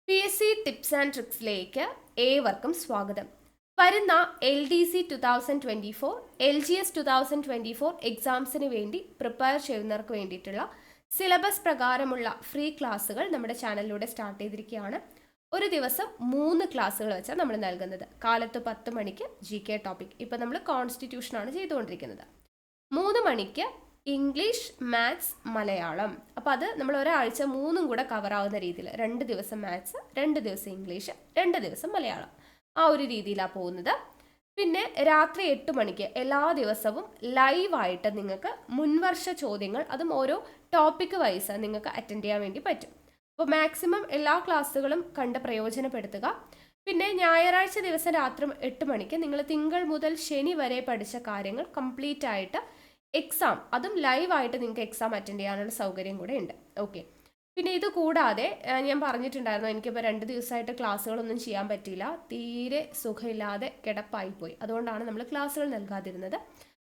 PSC tips and ട്രിക്സിലേക്ക് ഏവർക്കും സ്വാഗതം. വരുന്ന LDC 2024, LGS 2024 എക്സാംസിന് വേണ്ടി പ്രിപ്പയർ ചെയ്യുന്നവർക്ക് വേണ്ടിയിട്ടുള്ള സിലബസ് പ്രകാരമുള്ള ഫ്രീ ക്ലാസ്സുകൾ നമ്മുടെ ചാനലിലൂടെ സ്റ്റാർട്ട് ചെയ്തിരിക്കുകയാണ്. ഒരു ദിവസം 3 ക്ലാസ്സുകൾ വെച്ചാണ് നമ്മൾ നൽകുന്നത്. കാലത്ത് 10 മണിക്ക് GK ടോപ്പിക്. ഇപ്പം നമ്മൾ കോൺസ്റ്റിറ്റ്യൂഷനാണ് ചെയ്തുകൊണ്ടിരിക്കുന്നത്. 3 മണിക്ക് ഇംഗ്ലീഷ്, മാത്സ്, മലയാളം. അപ്പോൾ അത് നമ്മൾ ഒരാഴ്ച 3 കൂടെ കവർ ആവുന്ന രീതിയിൽ 2 ദിവസം മാത്സ്, 2 ദിവസം ഇംഗ്ലീഷ്, 2 ദിവസം മലയാളം, ആ ഒരു രീതിയിലാണ് പോകുന്നത്. പിന്നെ രാത്രി 8 മണിക്ക് എല്ലാ ദിവസവും ലൈവായിട്ട് നിങ്ങൾക്ക് മുൻവർഷ ചോദ്യങ്ങൾ, അതും ഓരോ ടോപ്പിക് വൈസ് നിങ്ങൾക്ക് അറ്റൻഡ് ചെയ്യാൻ വേണ്ടി പറ്റും. അപ്പോൾ മാക്സിമം എല്ലാ ക്ലാസ്സുകളും കണ്ട് പ്രയോജനപ്പെടുത്തുക. പിന്നെ ഞായറാഴ്ച ദിവസം രാത്രി 8 മണിക്ക് നിങ്ങൾ തിങ്കൾ മുതൽ ശനി വരെ പഠിച്ച കാര്യങ്ങൾ കംപ്ലീറ്റ് ആയിട്ട് എക്സാം, അതും ലൈവായിട്ട് നിങ്ങൾക്ക് എക്സാം അറ്റൻഡ് ചെയ്യാനുള്ള സൗകര്യം കൂടെ ഉണ്ട്. ഓക്കെ. പിന്നെ ഇത് കൂടാതെ ഞാൻ പറഞ്ഞിട്ടുണ്ടായിരുന്നു, എനിക്കിപ്പോൾ 2 ദിവസമായിട്ട് ക്ലാസ്സുകളൊന്നും ചെയ്യാൻ പറ്റിയില്ല, തീരെ സുഖമില്ലാതെ കിടപ്പായിപ്പോയി. അതുകൊണ്ടാണ് നമ്മൾ ക്ലാസ്സുകൾ നൽകാതിരുന്നത്.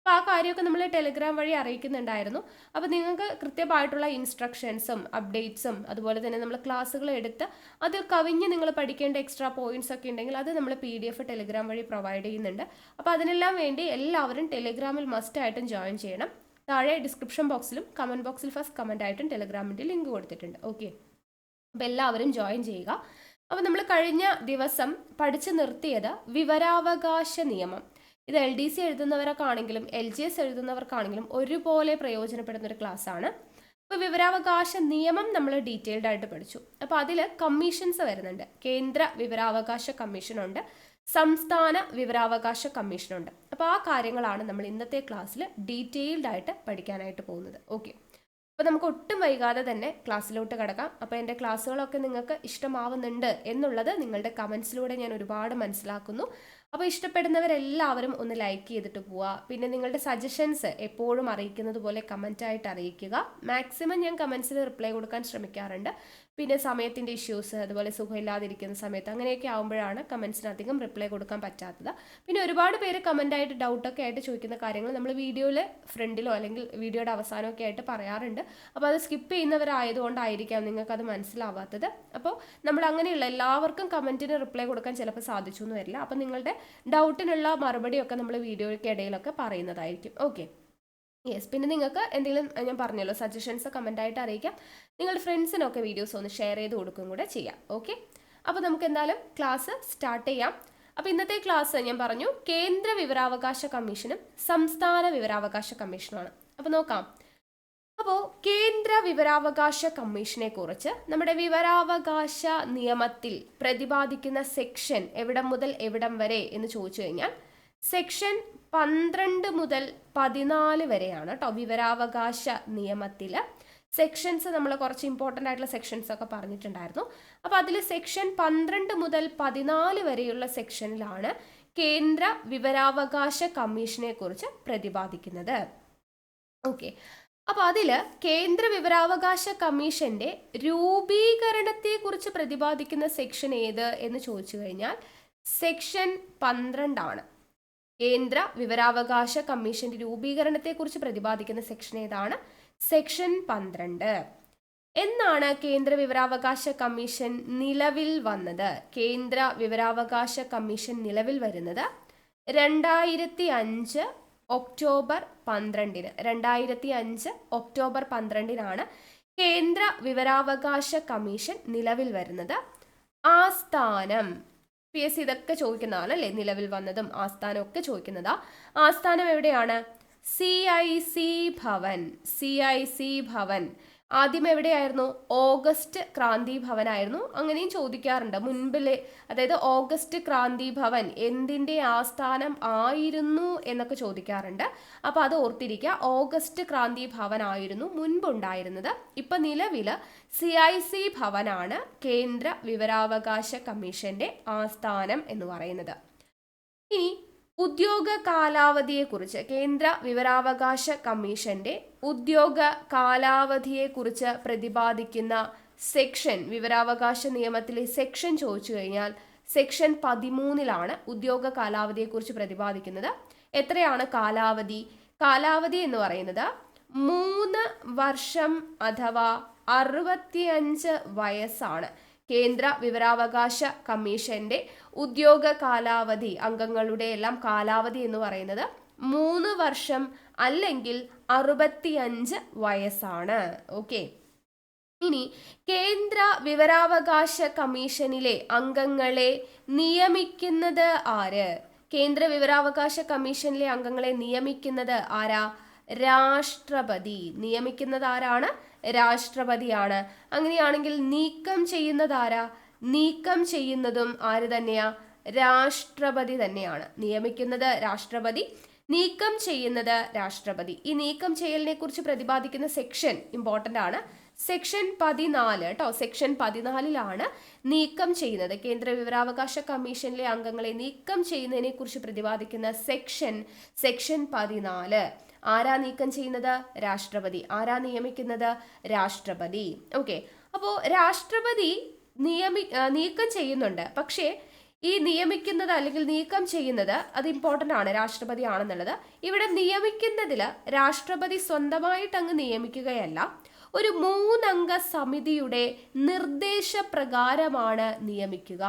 അപ്പോൾ ആ കാര്യമൊക്കെ നമ്മൾ ടെലിഗ്രാം വഴി അറിയിക്കുന്നുണ്ടായിരുന്നു. അപ്പോൾ നിങ്ങൾക്ക് കൃത്യമായിട്ടുള്ള ഇൻസ്ട്രക്ഷൻസും അപ്ഡേറ്റ്സും അതുപോലെ തന്നെ നമ്മൾ ക്ലാസ്സുകൾ എടുത്ത് അത് കവിഞ്ഞ് നിങ്ങൾ പഠിക്കേണ്ട എക്സ്ട്രാ പോയിന്റ്സ് ഒക്കെ ഉണ്ടെങ്കിൽ അത് നമ്മൾ PDF ടെലിഗ്രാം വഴി പ്രൊവൈഡ് ചെയ്യുന്നുണ്ട്. അപ്പോൾ അതിനെല്ലാം വേണ്ടി എല്ലാവരും ടെലിഗ്രാമിൽ മസ്റ്റായിട്ടും ജോയിൻ ചെയ്യണം. താഴെ ഡിസ്ക്രിപ്ഷൻ ബോക്സിലും കമൻറ്റ് ബോക്സിൽ ഫസ്റ്റ് കമൻ്റ് ആയിട്ടും ടെലിഗ്രാമിൻ്റെ ലിങ്ക് കൊടുത്തിട്ടുണ്ട്. ഓക്കെ. അപ്പോൾ എല്ലാവരും ജോയിൻ ചെയ്യുക. അപ്പോൾ നമ്മൾ കഴിഞ്ഞ ദിവസം പഠിച്ചു നിർത്തിയത് വിവരാവകാശ നിയമം. ഇത് LDC എഴുതുന്നവർക്കാണെങ്കിലും LGS എഴുതുന്നവർക്കാണെങ്കിലും ഒരുപോലെ പ്രയോജനപ്പെടുന്ന ഒരു ക്ലാസ് ആണ്. ഇപ്പോൾ വിവരാവകാശ നിയമം നമ്മൾ ഡീറ്റെയിൽഡ് ആയിട്ട് പഠിച്ചു. അപ്പോൾ അതിൽ കമ്മീഷൻസ് വരുന്നുണ്ട്. കേന്ദ്ര വിവരാവകാശ കമ്മീഷനുണ്ട്, സംസ്ഥാന വിവരാവകാശ കമ്മീഷനുണ്ട്. അപ്പോൾ ആ കാര്യങ്ങളാണ് നമ്മൾ ഇന്നത്തെ ക്ലാസ്സിൽ ഡീറ്റെയിൽഡ് ആയിട്ട് പഠിക്കാനായിട്ട് പോകുന്നത്. ഓക്കെ. അപ്പോൾ നമുക്ക് ഒട്ടും വൈകാതെ തന്നെ ക്ലാസ്സിലോട്ട് കിടക്കാം. അപ്പോൾ എൻ്റെ ക്ലാസ്സുകളൊക്കെ നിങ്ങൾക്ക് ഇഷ്ടമാവുന്നുണ്ട് എന്നുള്ളത് നിങ്ങളുടെ കമൻസിലൂടെ ഞാൻ ഒരുപാട് മനസ്സിലാക്കുന്നു. അപ്പോൾ ഇഷ്ടപ്പെടുന്നവരെല്ലാവരും ഒന്ന് ലൈക്ക് ചെയ്തിട്ട് പോവുക. പിന്നെ നിങ്ങളുടെ സജഷൻസ് എപ്പോഴും അറിയിക്കുന്നത് പോലെ കമൻറ്റായിട്ട് അറിയിക്കുക. മാക്സിമം ഞാൻ കമൻസിൽ റിപ്ലൈ കൊടുക്കാൻ ശ്രമിക്കാറുണ്ട്. പിന്നെ സമയത്തിൻ്റെ ഇഷ്യൂസ്, അതുപോലെ സുഖമില്ലാതിരിക്കുന്ന സമയത്ത് അങ്ങനെയൊക്കെ ആകുമ്പോഴാണ് കമൻസിന് അധികം റിപ്ലൈ കൊടുക്കാൻ പറ്റാത്തത്. പിന്നെ ഒരുപാട് പേര് കമൻ്റായിട്ട് ഡൗട്ടൊക്കെ ആയിട്ട് ചോദിക്കുന്ന കാര്യങ്ങൾ നമ്മൾ വീഡിയോയിൽ ഫ്രണ്ടിലോ അല്ലെങ്കിൽ വീഡിയോയുടെ അവസാനമൊക്കെ ആയിട്ട് പറയാറുണ്ട്. അപ്പോൾ അത് സ്കിപ്പ് ചെയ്യുന്നവരായതുകൊണ്ടായിരിക്കാം നിങ്ങൾക്കത് മനസ്സിലാവാത്തത്. അപ്പോൾ നമ്മൾ അങ്ങനെയുള്ള എല്ലാവർക്കും കമൻറ്റിന് റിപ്ലൈ കൊടുക്കാൻ ചിലപ്പോൾ സാധിച്ചു എന്ന് വരില്ല. അപ്പോൾ നിങ്ങളുടെ ഡൗട്ടിനുള്ള മറുപടിയൊക്കെ നമ്മൾ വീഡിയോയ്ക്ക് ഇടയിലൊക്കെ പറയുന്നതായിരിക്കും. ഓക്കെ. യെസ്. പിന്നെ നിങ്ങൾക്ക് എന്തെങ്കിലും, ഞാൻ പറഞ്ഞല്ലോ, സജഷൻസ് കമൻ്റായിട്ട് അറിയിക്കാം. നിങ്ങളുടെ ഫ്രണ്ട്സിനൊക്കെ വീഡിയോസ് ഒന്ന് ഷെയർ ചെയ്ത് കൊടുക്കുകയും കൂടെ ചെയ്യാം. ഓക്കെ. അപ്പോൾ നമുക്ക് എന്തായാലും ക്ലാസ് സ്റ്റാർട്ട് ചെയ്യാം. അപ്പോൾ ഇന്നത്തെ ക്ലാസ് ഞാൻ പറഞ്ഞു കേന്ദ്ര വിവരാവകാശ കമ്മീഷനും സംസ്ഥാന വിവരാവകാശ കമ്മീഷനുമാണ്. അപ്പോൾ നോക്കാം. അപ്പോൾ കേന്ദ്ര വിവരാവകാശ കമ്മീഷനെ കുറിച്ച് നമ്മുടെ വിവരാവകാശ നിയമത്തിൽ പ്രതിപാദിക്കുന്ന സെക്ഷൻ എവിടം മുതൽ എവിടം വരെ എന്ന് ചോദിച്ചു കഴിഞ്ഞാൽ സെക്ഷൻ 12 മുതൽ 14 വരെയാണ് കേട്ടോ. വിവരാവകാശ നിയമത്തിൽ സെക്ഷൻസ് നമ്മൾ കുറച്ച് ഇമ്പോർട്ടൻ്റ് ആയിട്ടുള്ള സെക്ഷൻസ് ഒക്കെ പറഞ്ഞിട്ടുണ്ടായിരുന്നു. അപ്പോൾ അതിൽ സെക്ഷൻ 12 മുതൽ 14 വരെയുള്ള സെക്ഷനിലാണ് കേന്ദ്ര വിവരാവകാശ കമ്മീഷനെ കുറിച്ച് പ്രതിപാദിക്കുന്നത്. ഓക്കെ. അപ്പോൾ അതിൽ കേന്ദ്ര വിവരാവകാശ കമ്മീഷന്റെ രൂപീകരണത്തെ കുറിച്ച് പ്രതിപാദിക്കുന്ന സെക്ഷൻ ഏത് എന്ന് ചോദിച്ചു കഴിഞ്ഞാൽ സെക്ഷൻ 12 ആണ്. കേന്ദ്ര വിവരാവകാശ കമ്മീഷന്റെ രൂപീകരണത്തെ കുറിച്ച് പ്രതിപാദിക്കുന്ന സെക്ഷൻ ഏതാണ്? സെക്ഷൻ 12. എന്നാണ് കേന്ദ്ര വിവരാവകാശ കമ്മീഷൻ നിലവിൽ വന്നത്? കേന്ദ്ര വിവരാവകാശ കമ്മീഷൻ നിലവിൽ വരുന്നത് 2005 ഒക്ടോബർ 12. 2005 ഒക്ടോബർ 12 കേന്ദ്ര വിവരാവകാശ കമ്മീഷൻ നിലവിൽ വരുന്നത്. ആസ്ഥാനം, PSC ഇതൊക്കെ ചോദിക്കുന്നതാണ് അല്ലേ, നിലവിൽ വന്നതും ആസ്ഥാനം ഒക്കെ ചോദിക്കുന്നതാ. ആസ്ഥാനം എവിടെയാണ്? CIC ഭവൻ. CIC ഭവൻ ആദ്യം എവിടെയായിരുന്നു? ഓഗസ്റ്റ് ക്രാന്തി ഭവൻ ആയിരുന്നു. അങ്ങനെയും ചോദിക്കാറുണ്ട് മുൻപിലെ, അതായത് ഓഗസ്റ്റ് ക്രാന്തി ഭവൻ എന്തിൻ്റെ ആസ്ഥാനം ആയിരുന്നു എന്നൊക്കെ ചോദിക്കാറുണ്ട്. അപ്പോൾ അത് ഓർത്തിരിക്കുക. ഓഗസ്റ്റ് ക്രാന്തി ഭവൻ ആയിരുന്നു മുൻപുണ്ടായിരുന്നത്. ഇപ്പം നിലവിൽ CIC ഭവനാണ് കേന്ദ്ര വിവരാവകാശ കമ്മീഷന്റെ ആസ്ഥാനം എന്ന് പറയുന്നത്. ഇനി ഉദ്യോഗ കാലാവധിയെക്കുറിച്ച്, കേന്ദ്ര വിവരാവകാശ കമ്മീഷന്റെ ഉദ്യോഗ കാലാവധിയെക്കുറിച്ച് പ്രതിപാദിക്കുന്ന സെക്ഷൻ, വിവരാവകാശ നിയമത്തിലെ സെക്ഷൻ ചോദിച്ചു കഴിഞ്ഞാൽ സെക്ഷൻ 13 ഉദ്യോഗ കാലാവധിയെക്കുറിച്ച് പ്രതിപാദിക്കുന്നത്. എത്രയാണ് കാലാവധി? കാലാവധി എന്ന് പറയുന്നത് 3 വർഷം അഥവാ 65 വയസ്സാണ് കേന്ദ്ര വിവരാവകാശ കമ്മീഷന്റെ ഉദ്യോഗ കാലാവധി, അംഗങ്ങളുടെ എല്ലാം കാലാവധി എന്ന് പറയുന്നത് 3 വർഷം അല്ലെങ്കിൽ 65 വയസ്സാണ്. ഓക്കെ. ഇനി കേന്ദ്ര വിവരാവകാശ കമ്മീഷനിലെ അംഗങ്ങളെ നിയമിക്കുന്നത് ആര്? കേന്ദ്ര വിവരാവകാശ കമ്മീഷനിലെ അംഗങ്ങളെ നിയമിക്കുന്നത് ആരാ? രാഷ്ട്രപതി. നിയമിക്കുന്നത് ആരാണ്? രാഷ്ട്രപതിയാണ്. അങ്ങനെയാണെങ്കിൽ നീക്കം ചെയ്യുന്നത് ആരാ? നീക്കം ചെയ്യുന്നതും ആര് തന്നെയാ? രാഷ്ട്രപതി തന്നെയാണ്. നിയമിക്കുന്നത് രാഷ്ട്രപതി, നീക്കം ചെയ്യുന്നത് രാഷ്ട്രപതി. ഈ നീക്കം ചെയ്യലിനെ കുറിച്ച് പ്രതിപാദിക്കുന്ന സെക്ഷൻ ഇമ്പോർട്ടൻ്റ് ആണ്. സെക്ഷൻ 14 കേട്ടോ. സെക്ഷൻ 14 നീക്കം ചെയ്യുന്നത്, കേന്ദ്ര വിവരാവകാശ കമ്മീഷനിലെ അംഗങ്ങളെ നീക്കം ചെയ്യുന്നതിനെ കുറിച്ച് പ്രതിപാദിക്കുന്ന സെക്ഷൻ 14. ആരാ നീക്കം ചെയ്യുന്നത്? രാഷ്ട്രപതി. ആരാ നിയമിക്കുന്നത്? രാഷ്ട്രപതി. ഓക്കെ. അപ്പോൾ രാഷ്ട്രപതി നീക്കം ചെയ്യുന്നുണ്ട്. പക്ഷേ ഈ നിയമിക്കുന്നത് അല്ലെങ്കിൽ നീക്കം ചെയ്യുന്നത് അത് ഇമ്പോർട്ടൻ്റ് ആണ്, രാഷ്ട്രപതി ആണെന്നുള്ളത്. ഇവിടെ നിയമിക്കുന്നതിൽ രാഷ്ട്രപതി സ്വന്തമായിട്ട് അങ്ങ് നിയമിക്കുകയല്ല, ഒരു 3 അംഗ സമിതിയുടെ നിർദ്ദേശപ്രകാരമാണ് നിയമിക്കുക.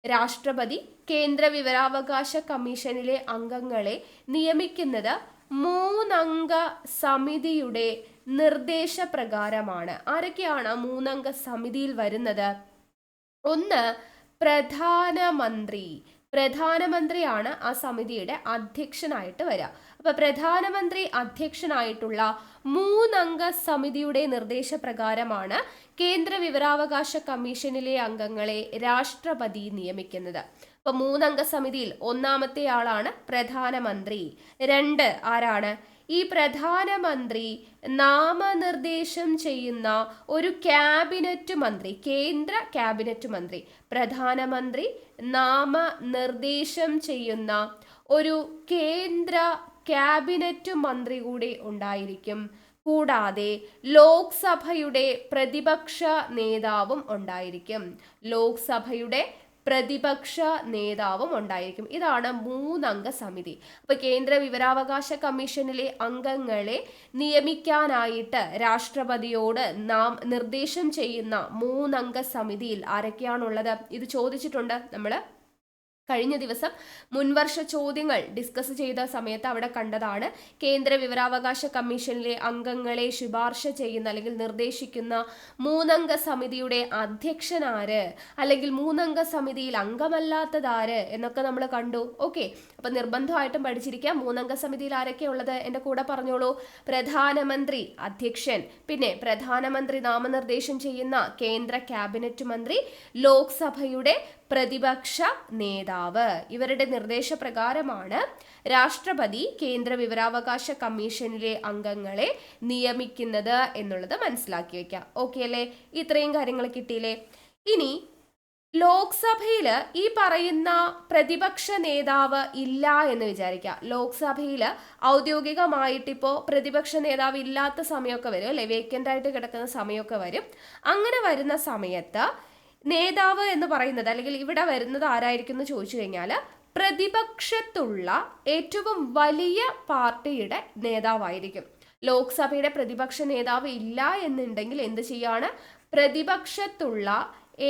രാഷ്ട്രപതി കേന്ദ്ര വിവരാവകാശ കമ്മീഷനിലെ അംഗങ്ങളെ നിയമിക്കുന്നത് 3 അംഗ സമിതിയുടെ നിർദ്ദേശപ്രകാരമാണ്. ആരൊക്കെയാണ് 3 അംഗ സമിതിയിൽ വരുന്നത്? ഒന്ന്, പ്രധാനമന്ത്രിയാണ് ആ സമിതിയുടെ അധ്യക്ഷനായിട്ട് വരിക. അപ്പൊ പ്രധാനമന്ത്രി അധ്യക്ഷനായിട്ടുള്ള 3 അംഗ സമിതിയുടെ നിർദ്ദേശപ്രകാരമാണ് കേന്ദ്ര വിവരാവകാശ കമ്മീഷനിലെ അംഗങ്ങളെ രാഷ്ട്രപതി നിയമിക്കുന്നത്. അപ്പൊ 3 അംഗ സമിതിയിൽ ഒന്നാമത്തെ ആളാണ് പ്രധാനമന്ത്രി. 2 ആരാണ്? ഈ പ്രധാനമന്ത്രി നാമനിർദ്ദേശം ചെയ്യുന്ന ഒരു ക്യാബിനറ്റ് മന്ത്രി, കേന്ദ്ര ക്യാബിനറ്റ് മന്ത്രി. പ്രധാനമന്ത്രി നാമനിർദ്ദേശം ചെയ്യുന്ന ഒരു കേന്ദ്ര ക്യാബിനറ്റ് മന്ത്രി കൂടി ഉണ്ടായിരിക്കും. കൂടാതെ ലോക്സഭയുടെ പ്രതിപക്ഷ നേതാവും ഉണ്ടായിരിക്കും. ലോക്സഭയുടെ പ്രതിപക്ഷ നേതാവും ഉണ്ടായിരിക്കും. ഇതാണ് 3 അംഗ സമിതി. അപ്പൊ കേന്ദ്ര വിവരാവകാശ കമ്മീഷനിലെ അംഗങ്ങളെ നിയമിക്കാനായിട്ട് രാഷ്ട്രപതിയോട് നാം നിർദ്ദേശം ചെയ്യുന്ന 3 അംഗ സമിതിയിൽ ആരൊക്കെയാണുള്ളത്? ഇത് ചോദിച്ചിട്ടുണ്ട് നമ്മൾ കഴിഞ്ഞ ദിവസം മുൻവർഷ ചോദ്യങ്ങൾ ഡിസ്കസ് ചെയ്ത സമയത്ത് അവിടെ കണ്ടതാണ്. കേന്ദ്ര വിവരാവകാശ കമ്മീഷനിലെ അംഗങ്ങളെ ശുപാർശ ചെയ്യുന്ന അല്ലെങ്കിൽ നിർദ്ദേശിക്കുന്ന 3 അംഗ സമിതിയുടെ അധ്യക്ഷൻ ആര്, അല്ലെങ്കിൽ 3 അംഗ സമിതിയിൽ അംഗമല്ലാത്തതാര് എന്നൊക്കെ നമ്മൾ കണ്ടു. ഓക്കെ. അപ്പൊ നിർബന്ധമായിട്ടും പഠിച്ചിരിക്കുക. 3 അംഗ സമിതിയിൽ ആരൊക്കെ ഉള്ളത്? എൻ്റെ കൂടെ പറഞ്ഞോളൂ. പ്രധാനമന്ത്രി അധ്യക്ഷൻ, പിന്നെ പ്രധാനമന്ത്രി നാമനിർദ്ദേശം ചെയ്യുന്ന കേന്ദ്ര ക്യാബിനറ്റ് മന്ത്രി, ലോക്സഭയുടെ പ്രതിപക്ഷ നേതാവ്. ഇവരുടെ നിർദ്ദേശപ്രകാരമാണ് രാഷ്ട്രപതി കേന്ദ്ര വിവരാവകാശ കമ്മീഷനിലെ അംഗങ്ങളെ നിയമിക്കുന്നത് എന്നുള്ളത് മനസ്സിലാക്കി വെക്കാം. ഓക്കെ അല്ലേ? ഇത്രയും കാര്യങ്ങൾ കിട്ടിയില്ലേ? ഇനി ലോക്സഭയിൽ ഈ പറയുന്ന പ്രതിപക്ഷ നേതാവ് ഇല്ല എന്ന് വിചാരിക്കുക. ലോക്സഭയിൽ ഔദ്യോഗികമായിട്ടിപ്പോൾ പ്രതിപക്ഷ നേതാവ് ഇല്ലാത്ത സമയമൊക്കെ വരും അല്ലെ, വേക്കൻ്റ് ആയിട്ട് കിടക്കുന്ന സമയമൊക്കെ വരും. അങ്ങനെ വരുന്ന സമയത്ത് നേതാവ് എന്ന് പറയുന്നത് അല്ലെങ്കിൽ ഇവിടെ വരുന്നത് ആരായിരിക്കും എന്ന് ചോദിച്ചു കഴിഞ്ഞാൽ പ്രതിപക്ഷത്തുള്ള ഏറ്റവും വലിയ പാർട്ടിയുടെ നേതാവായിരിക്കും. ലോക്സഭയുടെ പ്രതിപക്ഷ നേതാവ് ഇല്ല എന്നുണ്ടെങ്കിൽ എന്ത് ചെയ്യാണ്? പ്രതിപക്ഷത്തുള്ള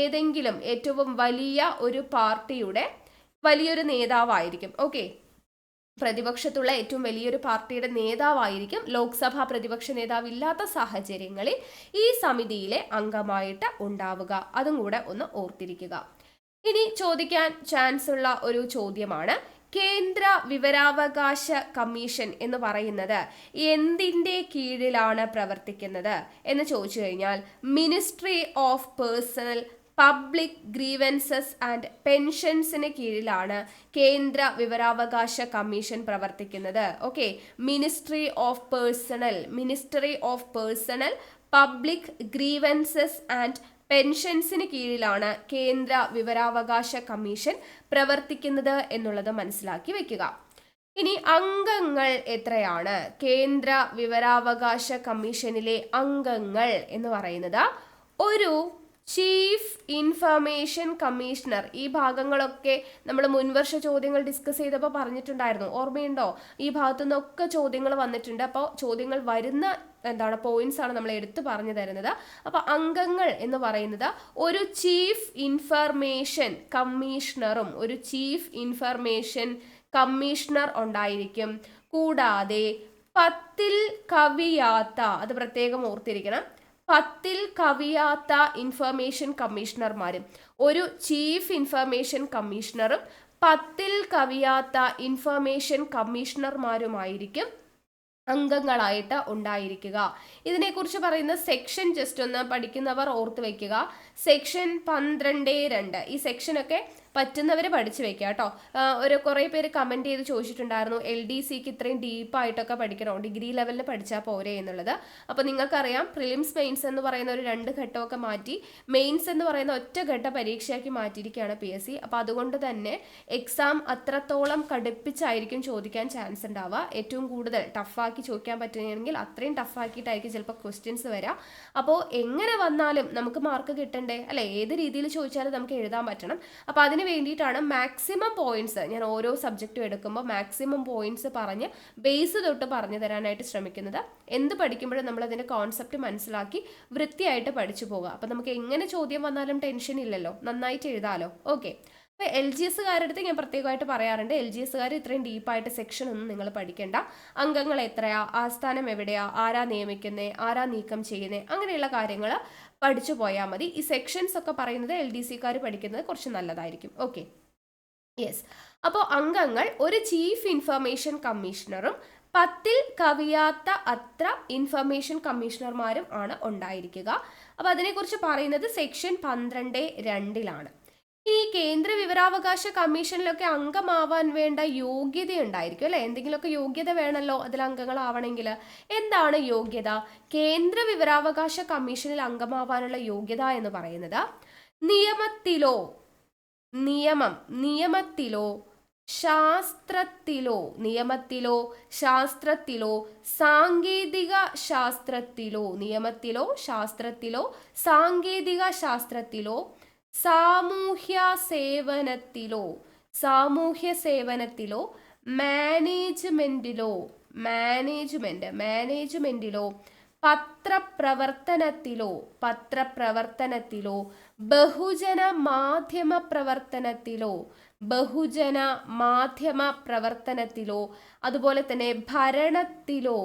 ഏതെങ്കിലും ഏറ്റവും വലിയ ഒരു പാർട്ടിയുടെ വലിയൊരു നേതാവായിരിക്കും. ഓക്കെ. പ്രതിപക്ഷത്തുള്ള ഏറ്റവും വലിയൊരു പാർട്ടിയുടെ നേതാവായിരിക്കും ലോക്സഭാ പ്രതിപക്ഷ നേതാവ് ഇല്ലാത്ത സാഹചര്യങ്ങളിൽ ഈ സമിതിയിലെ അംഗമായിട്ട് ഉണ്ടാവുക. അതും കൂടെ ഒന്ന് ഓർത്തിരിക്കുക. ഇനി ചോദിക്കാൻ ചാൻസ് ഉള്ള ഒരു ചോദ്യമാണ്, കേന്ദ്ര വിവരാവകാശ കമ്മീഷൻ എന്ന് പറയുന്നത് എന്തിൻ്റെ കീഴിലാണ് പ്രവർത്തിക്കുന്നത് എന്ന് ചോദിച്ചു കഴിഞ്ഞാൽ ministry of personnel public grievances and പെൻഷൻസിന് കീഴിലാണ് കേന്ദ്ര വിവരാവകാശ കമ്മീഷൻ പ്രവർത്തിക്കുന്നത്. Okay. Ministry of personnel public grievances and പെൻഷൻസിന് കീഴിലാണ് കേന്ദ്ര വിവരാവകാശ കമ്മീഷൻ പ്രവർത്തിക്കുന്നത് എന്നുള്ളത് മനസ്സിലാക്കി വെക്കുക. ഇനി അംഗങ്ങൾ എത്രയാണ്? കേന്ദ്ര വിവരാവകാശ കമ്മീഷനിലെ അംഗങ്ങൾ എന്ന് പറയുന്നത് ഒരു ചീഫ് ഇൻഫർമേഷൻ കമ്മീഷണർ. ഈ ഭാഗങ്ങളൊക്കെ നമ്മൾ മുൻവർഷ ചോദ്യങ്ങൾ ഡിസ്കസ് ചെയ്തപ്പോൾ പറഞ്ഞിട്ടുണ്ടായിരുന്നു, ഓർമ്മയുണ്ടോ? ഈ ഭാഗത്തു നിന്നൊക്കെ ചോദ്യങ്ങൾ വന്നിട്ടുണ്ട്. അപ്പോൾ ചോദ്യങ്ങൾ വരുന്ന പോയിന്റ്സ് ആണ് നമ്മൾ എടുത്തു പറഞ്ഞു തരുന്നത്. അപ്പൊ അംഗങ്ങൾ എന്ന് പറയുന്നത് ഒരു ചീഫ് ഇൻഫർമേഷൻ കമ്മീഷണറും ഒരു ചീഫ് ഇൻഫർമേഷൻ കമ്മീഷണർ ഉണ്ടായിരിക്കും. കൂടാതെ 10-ൽ കവിയാത്ത, അത് പ്രത്യേകം ഓർത്തിരിക്കണം, 10-ൽ കവിയാത്ത ഇൻഫർമേഷൻ കമ്മീഷണർമാരും, ഒരു ചീഫ് ഇൻഫർമേഷൻ കമ്മീഷണറും 10-ൽ കവിയാത്ത ഇൻഫർമേഷൻ കമ്മീഷണർമാരുമായിരിക്കും അംഗങ്ങളായിട്ട് ഉണ്ടായിരിക്കുക. ഇതിനെക്കുറിച്ച് പറയുന്ന സെക്ഷൻ ജസ്റ്റ് ഒന്ന് പഠിക്കുന്നവർ ഓർത്ത് വെക്കുക. സെക്ഷൻ 12(2). ഈ സെക്ഷനൊക്കെ പറ്റുന്നവർ പഠിച്ചു വെക്കുക കേട്ടോ. കുറേ പേര് കമൻറ്റ് ചെയ്ത് ചോദിച്ചിട്ടുണ്ടായിരുന്നു LDCക്ക് ഇത്രയും ഡീപ്പായിട്ടൊക്കെ പഠിക്കണോ, ഡിഗ്രി ലെവലിൽ പഠിച്ചാൽ പോരെ എന്നുള്ളത്. അപ്പോൾ നിങ്ങൾക്കറിയാം, പ്രിലിംസ് മെയിൻസ് എന്ന് പറയുന്ന ഒരു 2 ഘട്ടമൊക്കെ മാറ്റി മെയിൻസ് എന്ന് പറയുന്ന ഒറ്റ ഘട്ട പരീക്ഷയാക്കി മാറ്റിയിരിക്കുകയാണ് PSC. അപ്പോൾ അതുകൊണ്ട് തന്നെ എക്സാം അത്രത്തോളം കടുപ്പിച്ചായിരിക്കും ചോദിക്കാൻ ചാൻസ് ഉണ്ടാവുക. ഏറ്റവും കൂടുതൽ ടഫാക്കി ചോദിക്കാൻ പറ്റുകയാണെങ്കിൽ അത്രയും ടഫാക്കിയിട്ടായിരിക്കും ചിലപ്പോൾ ക്വസ്റ്റ്യൻസ് വരിക. അപ്പോൾ എങ്ങനെ വന്നാലും നമുക്ക് മാർക്ക് കിട്ടണ്ടേ അല്ലേ? ഏത് രീതിയിൽ ചോദിച്ചാലും നമുക്ക് എഴുതാൻ പറ്റണം. അപ്പോൾ അതിന് വേണ്ടിയിട്ടാണ് മാക്സിമം പോയിന്റ്സ് ഞാൻ ഓരോ സബ്ജക്റ്റും എടുക്കുമ്പോൾ മാക്സിമം പോയിന്റ്സ് പറഞ്ഞ് ബേസ് തൊട്ട് പറഞ്ഞു തരാനായിട്ട് ശ്രമിക്കുന്നത്. എന്ത് പഠിക്കുമ്പോഴും നമ്മൾ അതിൻ്റെ കോൺസെപ്റ്റ് മനസ്സിലാക്കി വൃത്തിയായിട്ട് പഠിച്ചു പോകുക. അപ്പം നമുക്ക് എങ്ങനെ ചോദ്യം വന്നാലും ടെൻഷൻ ഇല്ലല്ലോ, നന്നായിട്ട് എഴുതാമല്ലോ. ഓക്കെ. അപ്പോൾ LGSകാരടുത്ത് ഞാൻ പ്രത്യേകമായിട്ട് പറയാറുണ്ട്, LGSകാർ ഇത്രയും ഡീപ്പായിട്ട് സെക്ഷൻ ഒന്നും നിങ്ങൾ പഠിക്കേണ്ട. അംഗങ്ങൾ എത്രയാ, ആസ്ഥാനം എവിടെയാ, ആരാ നിയമിക്കുന്നത്, ആരാ നീക്കം ചെയ്യുന്നത്, അങ്ങനെയുള്ള കാര്യങ്ങൾ പഠിച്ചു പോയാൽ മതി. ഈ സെക്ഷൻസ് ഒക്കെ പറയുന്നത് LDCക്കാർ പഠിക്കുന്നത് കുറച്ച് നല്ലതായിരിക്കും. Okay, yes. അപ്പോൾ അംഗങ്ങൾ ഒരു ചീഫ് ഇൻഫർമേഷൻ കമ്മീഷണറും 10-ൽ കവിയാത്ത അത്ര ഇൻഫർമേഷൻ കമ്മീഷണർമാരും ആണ് ഉണ്ടായിരിക്കുക. അപ്പോൾ അതിനെക്കുറിച്ച് പറയുന്നത് സെക്ഷൻ 12(2)ലാണ്. ഈ കേന്ദ്ര വിവരാവകാശ കമ്മീഷനിലൊക്കെ അംഗമാവാൻ വേണ്ട യോഗ്യത ഉണ്ടായിരിക്കും അല്ലെ? എന്തെങ്കിലുമൊക്കെ യോഗ്യത വേണമല്ലോ അതിൽ അംഗങ്ങളാവണമെങ്കിൽ. എന്താണ് യോഗ്യത? കേന്ദ്ര വിവരാവകാശ കമ്മീഷനിൽ അംഗമാവാനുള്ള യോഗ്യത എന്ന് പറയുന്നത് നിയമത്തിലോ ശാസ്ത്രത്തിലോ സാങ്കേതിക ശാസ്ത്രത്തിലോ സാമൂഹ്യ സേവനത്തിലോ മാനേജ്മെന്റിലോ പത്രപ്രവർത്തനത്തിലോ ബഹുജന മാധ്യമ പ്രവർത്തനത്തിലോ അതുപോലെ തന്നെ ഭരണത്തിലോ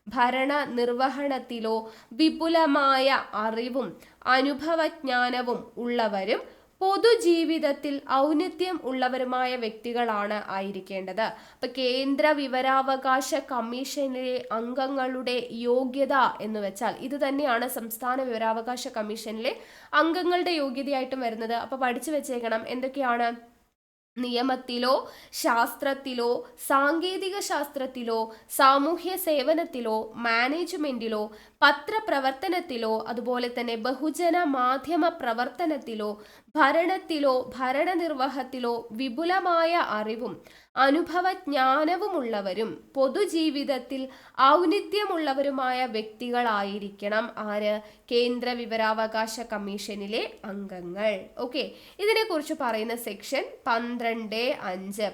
ഭരണനിർവഹണത്തിലോ വിപുലമായ അറിവും അനുഭവജ്ഞാനവും ഉള്ളവരും പൊതുജീവിതത്തിൽ ഔന്നത്യം ഉള്ളവരുമായ വ്യക്തികളാണ് ആയിരിക്കേണ്ടത്. അപ്പൊ കേന്ദ്ര വിവരാവകാശ കമ്മീഷനിലെ അംഗങ്ങളുടെ യോഗ്യത എന്ന് വെച്ചാൽ ഇത് തന്നെയാണ് സംസ്ഥാന വിവരാവകാശ കമ്മീഷനിലെ അംഗങ്ങളുടെ യോഗ്യതയായിട്ടും വരുന്നത്. അപ്പൊ പഠിച്ചു വെച്ചേക്കണം എന്തൊക്കെയാണ്. നിയമത്തിലോ ശാസ്ത്രത്തിലോ സാങ്കേതിക ശാസ്ത്രത്തിലോ സാമൂഹ്യ സേവനത്തിലോ മാനേജ്മെന്റിലോ പത്രപ്രവർത്തനത്തിലോ അതുപോലെ തന്നെ ബഹുജന മാധ്യമ പ്രവർത്തനത്തിലോ ഭരണത്തിലോ ഭരണനിർവഹത്തിലോ വിപുലമായ അറിവും അനുഭവജ്ഞാനവുമുള്ളവരും പൊതുജീവിതത്തിൽ ഔന്നിത്യമുള്ളവരുമായ വ്യക്തികളായിരിക്കണം ആര്? കേന്ദ്ര വിവരാവകാശ കമ്മീഷനിലെ അംഗങ്ങൾ. ഓക്കെ, ഇതിനെക്കുറിച്ച് പറയുന്ന സെക്ഷൻ 12(5)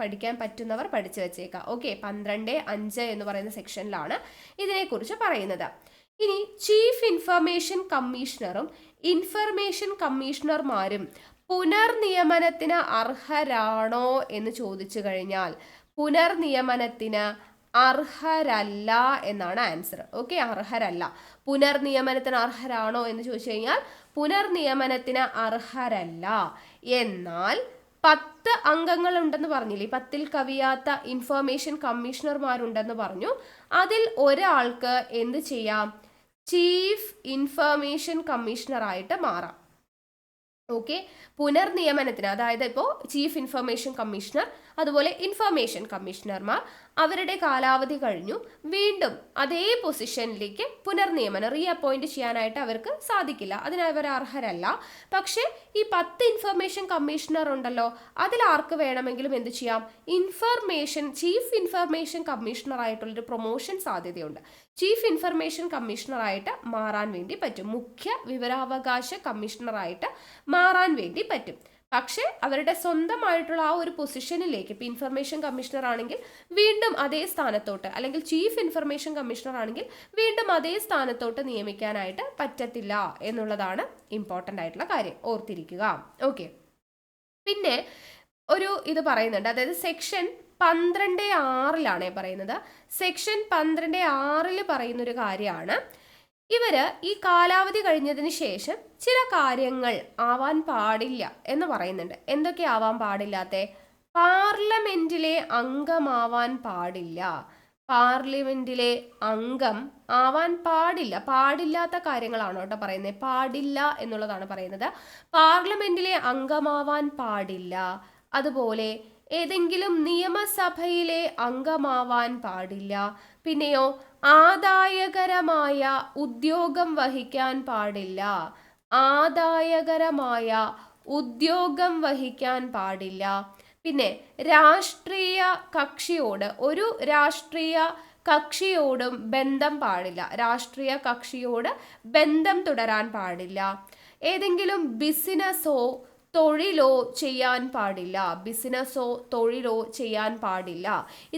പഠിക്കാൻ പറ്റുന്നവർ പഠിച്ചു വെച്ചേക്കാം. ഓക്കെ, 12(5) എന്ന് പറയുന്ന സെക്ഷനിലാണ് ഇതിനെക്കുറിച്ച് പറയുന്നത്. ഇനി ചീഫ് ഇൻഫർമേഷൻ കമ്മീഷണറും ഇൻഫർമേഷൻ കമ്മീഷണർമാരും പുനർനിയമനത്തിന് അർഹരാണോ എന്ന് ചോദിച്ചു കഴിഞ്ഞാൽ പുനർനിയമനത്തിന് അർഹരല്ല എന്നാണ് ആൻസർ. ഓക്കെ, അർഹരല്ല. പുനർനിയമനത്തിന് അർഹരാണോ എന്ന് ചോദിച്ചു കഴിഞ്ഞാൽ പുനർനിയമനത്തിന് അർഹരല്ല. എന്നാൽ 10 അംഗങ്ങൾ ഉണ്ടെന്ന് പറഞ്ഞില്ലേ, 10-ൽ കവിയാത്ത ഇൻഫർമേഷൻ കമ്മീഷണർമാരുണ്ടെന്ന് പറഞ്ഞു. അതിൽ ഒരാൾക്ക് എന്ത് ചെയ്യാം? ചീഫ് ഇൻഫർമേഷൻ കമ്മീഷണറായിട്ട് മാറാം. ഓക്കെ, പുനർനിയമനത്തിന്, അതായത് ഇപ്പോൾ ചീഫ് ഇൻഫർമേഷൻ കമ്മീഷണർ അതുപോലെ ഇൻഫർമേഷൻ കമ്മീഷണർമാർ അവരുടെ കാലാവധി കഴിഞ്ഞു, വീണ്ടും അതേ പൊസിഷനിലേക്ക് പുനർനിയമനം അപ്പോയിന്റ് ചെയ്യാനായിട്ട് അവർക്ക് സാധിക്കില്ല, അതിന് അവർ അർഹരല്ല. പക്ഷേ ഈ 10 ഇൻഫർമേഷൻ കമ്മീഷണർ ഉണ്ടല്ലോ, അതിൽ ആർക്ക് വേണമെങ്കിലും എന്ത് ചെയ്യാം, ചീഫ് ഇൻഫർമേഷൻ കമ്മീഷണർ ആയിട്ടുള്ളൊരു പ്രൊമോഷൻ സാധ്യതയുണ്ട്. ചീഫ് ഇൻഫർമേഷൻ കമ്മീഷണറായിട്ട് മാറാൻ വേണ്ടി പറ്റും, മുഖ്യ വിവരാവകാശ കമ്മീഷണറായിട്ട് മാറാൻ വേണ്ടി പറ്റും. പക്ഷേ അവരുടെ സ്വന്തമായിട്ടുള്ള ആ ഒരു പൊസിഷനിലേക്ക്, ഇപ്പം ഇൻഫർമേഷൻ കമ്മീഷണർ ആണെങ്കിൽ വീണ്ടും അതേ സ്ഥാനത്തോട്ട്, അല്ലെങ്കിൽ ചീഫ് ഇൻഫർമേഷൻ കമ്മീഷണർ ആണെങ്കിൽ വീണ്ടും അതേ സ്ഥാനത്തോട്ട് നിയമിക്കാനായിട്ട് പറ്റത്തില്ല എന്നുള്ളതാണ് ഇമ്പോർട്ടൻ്റ് ആയിട്ടുള്ള കാര്യം, ഓർത്തിരിക്കുക. ഓക്കെ, പിന്നെ ഒരു ഇത് പറയുന്നുണ്ട്, അതായത് സെക്ഷൻ 12(6) പറയുന്നത്. സെക്ഷൻ 12(6) പറയുന്നൊരു കാര്യമാണ്, ഇവര് ഈ കാലാവധി കഴിഞ്ഞതിന് ശേഷം ചില കാര്യങ്ങൾ ആവാൻ പാടില്ല എന്ന് പറയുന്നുണ്ട്. എന്തൊക്കെ ആവാൻ പാടില്ലാത്ത? പാർലമെന്റിലെ അംഗമാവാൻ പാടില്ല, പാർലമെന്റിലെ അംഗം ആവാൻ പാടില്ല. പാടില്ലാത്ത കാര്യങ്ങളാണോ കേട്ടോ പറയുന്നത്, പാടില്ല എന്നുള്ളതാണ് പറയുന്നത്. പാർലമെന്റിലെ അംഗമാവാൻ പാടില്ല, അതുപോലെ ഏതെങ്കിലും നിയമസഭയിലെ അംഗമാവാൻ പാടില്ല, പിന്നെയോ ആദായകരമായ ഉദ്യോഗം വഹിക്കാൻ പാടില്ല, ആദായകരമായ ഉദ്യോഗം വഹിക്കാൻ പാടില്ല, പിന്നെ രാഷ്ട്രീയ കക്ഷിയോട്, ഒരു രാഷ്ട്രീയ കക്ഷിയോടും ബന്ധം പാടില്ല, രാഷ്ട്രീയ കക്ഷിയോട് ബന്ധം തുടരാൻ പാടില്ല, ഏതെങ്കിലും ബിസിനസ്സോ തൊഴിലോ ചെയ്യാൻ പാടില്ല, ബിസിനസ്സോ തൊഴിലോ ചെയ്യാൻ പാടില്ല.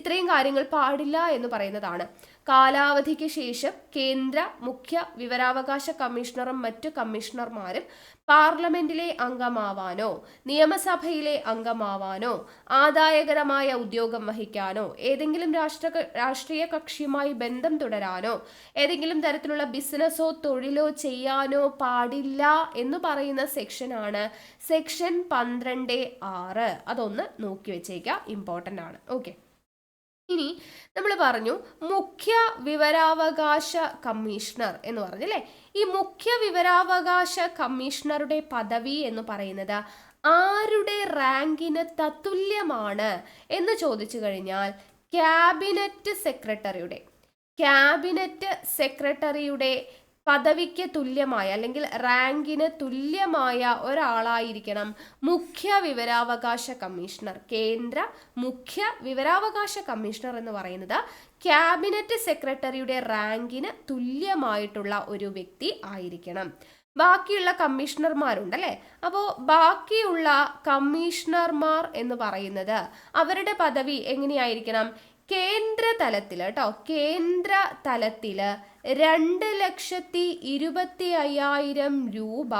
ഇത്രയും കാര്യങ്ങൾ പാടില്ല എന്ന് പറയുന്നതാണ്. കാലാവധിക്ക് ശേഷം കേന്ദ്ര മുഖ്യ വിവരാവകാശ കമ്മീഷണറും മറ്റു കമ്മീഷണർമാരും പാർലമെന്റിലെ അംഗമാവാനോ നിയമസഭയിലെ അംഗമാവാനോ ആദായകരമായ ഉദ്യോഗം വഹിക്കാനോ ഏതെങ്കിലും രാഷ്ട്രീയ കക്ഷിയുമായി ബന്ധം തുടരാനോ ഏതെങ്കിലും തരത്തിലുള്ള ബിസിനസ്സോ തൊഴിലോ ചെയ്യാനോ പാടില്ല എന്ന് പറയുന്ന സെക്ഷനാണ് സെക്ഷൻ 12(6). അതൊന്ന് നോക്കി വെച്ചേക്കാം, ഇമ്പോർട്ടൻ്റ് ആണ്. ഓക്കെ, ഇനി നമ്മൾ പറഞ്ഞു മുഖ്യ വിവരാവകാശ കമ്മീഷണർ എന്ന് പറഞ്ഞല്ലേ. ഈ മുഖ്യ വിവരാവകാശ കമ്മീഷണറുടെ പദവി എന്ന് പറയുന്നത് ആരുടെ റാങ്കിന് തത്തുല്യമാണ് എന്ന് ചോദിച്ചു കഴിഞ്ഞാൽ ക്യാബിനറ്റ് സെക്രട്ടറിയുടെ പദവിക്ക് തുല്യമായ അല്ലെങ്കിൽ റാങ്കിന് തുല്യമായ ഒരാളായിരിക്കണം മുഖ്യ വിവരാവകാശ കമ്മീഷണർ. കേന്ദ്ര മുഖ്യ വിവരാവകാശ കമ്മീഷണർ എന്ന് പറയുന്നത് ക്യാബിനറ്റ് സെക്രട്ടറിയുടെ റാങ്കിന് തുല്യമായിട്ടുള്ള ഒരു വ്യക്തി ആയിരിക്കണം. ബാക്കിയുള്ള കമ്മീഷണർമാരുണ്ടല്ലേ, അപ്പോൾ ബാക്കിയുള്ള കമ്മീഷണർമാർ എന്ന് പറയുന്നത് അവരുടെ പദവി എങ്ങനെയായിരിക്കണം? കേന്ദ്ര തലത്തിൽ കേട്ടോ, കേന്ദ്ര തലത്തിൽ 2,25,000 രൂപ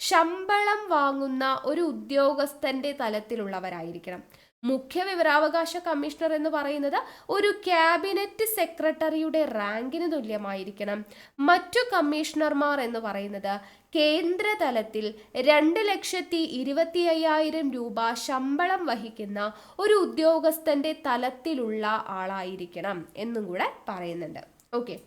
ശമ്പളം വാങ്ങുന്ന ഒരു ഉദ്യോഗസ്ഥന്റെ തലത്തിലുള്ളവരായിരിക്കണം. മുഖ്യ വിവരാവകാശ കമ്മീഷണർ എന്ന് പറയുന്നത് ഒരു ക്യാബിനറ്റ് സെക്രട്ടറിയുടെ റാങ്കിന് തുല്യമായിരിക്കണം. മറ്റു കമ്മീഷണർമാർ എന്ന് പറയുന്നത് കേന്ദ്ര തലത്തിൽ 2,25,000 രൂപ ശമ്പളം വഹിക്കുന്ന ഒരു ഉദ്യോഗസ്ഥന്റെ തലത്തിലുള്ള ആളായിരിക്കണം എന്നും കൂടെ പറയുന്നുണ്ട്. ഓക്കെ,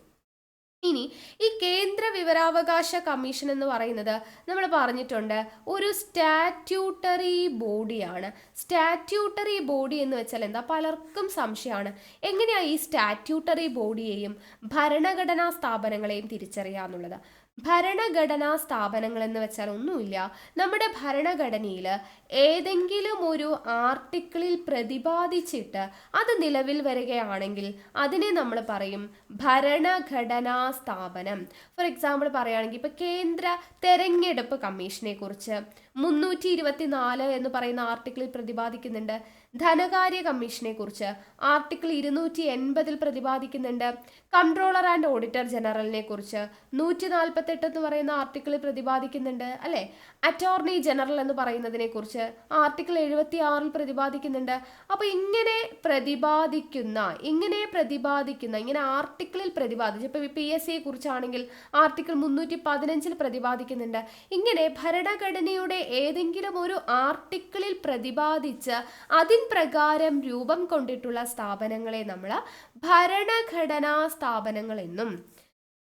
ഇനി ഈ കേന്ദ്ര വിവരാവകാശ കമ്മീഷൻ എന്ന് പറയുന്നത് നമ്മൾ പറഞ്ഞിട്ടുണ്ട് ഒരു സ്റ്റാറ്റ്യൂട്ടറി ബോഡിയാണ്. സ്റ്റാറ്റ്യൂട്ടറി ബോഡി എന്ന് വെച്ചാൽ എന്താ? പലർക്കും സംശയമാണ്, എങ്ങനെയാണ് ഈ സ്റ്റാറ്റ്യൂട്ടറി ബോഡിയെയും ഭരണഘടനാ സ്ഥാപനങ്ങളെയും തിരിച്ചറിയാന്നുള്ളത്. ഭരണഘടനാ സ്ഥാപനങ്ങൾ എന്ന് വെച്ചാൽ ഒന്നുമില്ല, നമ്മുടെ ഭരണഘടനയിൽ ഏതെങ്കിലും ഒരു ആർട്ടിക്കിളിൽ പ്രതിപാദിച്ചിട്ട് അത് നിലവിൽ വരികയാണെങ്കിൽ അതിനെ നമ്മൾ പറയും ഭരണഘടനാ സ്ഥാപനം. ഫോർ എക്സാമ്പിൾ പറയുകയാണെങ്കിൽ ഇപ്പോൾ കേന്ദ്ര തെരഞ്ഞെടുപ്പ് കമ്മീഷനെ കുറിച്ച് 324 എന്ന് പറയുന്ന ആർട്ടിക്കിളിൽ പ്രതിപാദിക്കുന്നുണ്ട്. ധനകാര്യ കമ്മീഷനെ കുറിച്ച് ആർട്ടിക്കിൾ 280 പ്രതിപാദിക്കുന്നുണ്ട്. കൺട്രോളർ ആൻഡ് ഓഡിറ്റർ ജനറലിനെ കുറിച്ച് 148 എന്ന് പറയുന്ന ആർട്ടിക്കിളിൽ പ്രതിപാദിക്കുന്നുണ്ട് അല്ലേ. അറ്റോർണി ജനറൽ എന്ന് പറയുന്നതിനെ കുറിച്ച് ആർട്ടിക്കിൾ 76 പ്രതിപാദിക്കുന്നുണ്ട്. അപ്പോൾ ഇങ്ങനെ ആർട്ടിക്കിളിൽ പ്രതിപാദിച്ച് ഇപ്പോൾ PSCയെ കുറിച്ചാണെങ്കിൽ ആർട്ടിക്കിൾ 315 പ്രതിപാദിക്കുന്നുണ്ട്. ഇങ്ങനെ ഭരണഘടനയുടെ ഏതെങ്കിലും ഒരു ആർട്ടിക്കിളിൽ പ്രതിപാദിച്ച് അതിൻ പ്രകാരം രൂപം കൊണ്ടിട്ടുള്ള സ്ഥാപനങ്ങളെ നമ്മൾ ഭരണഘടനാ സ്ഥാപനങ്ങൾ എന്നും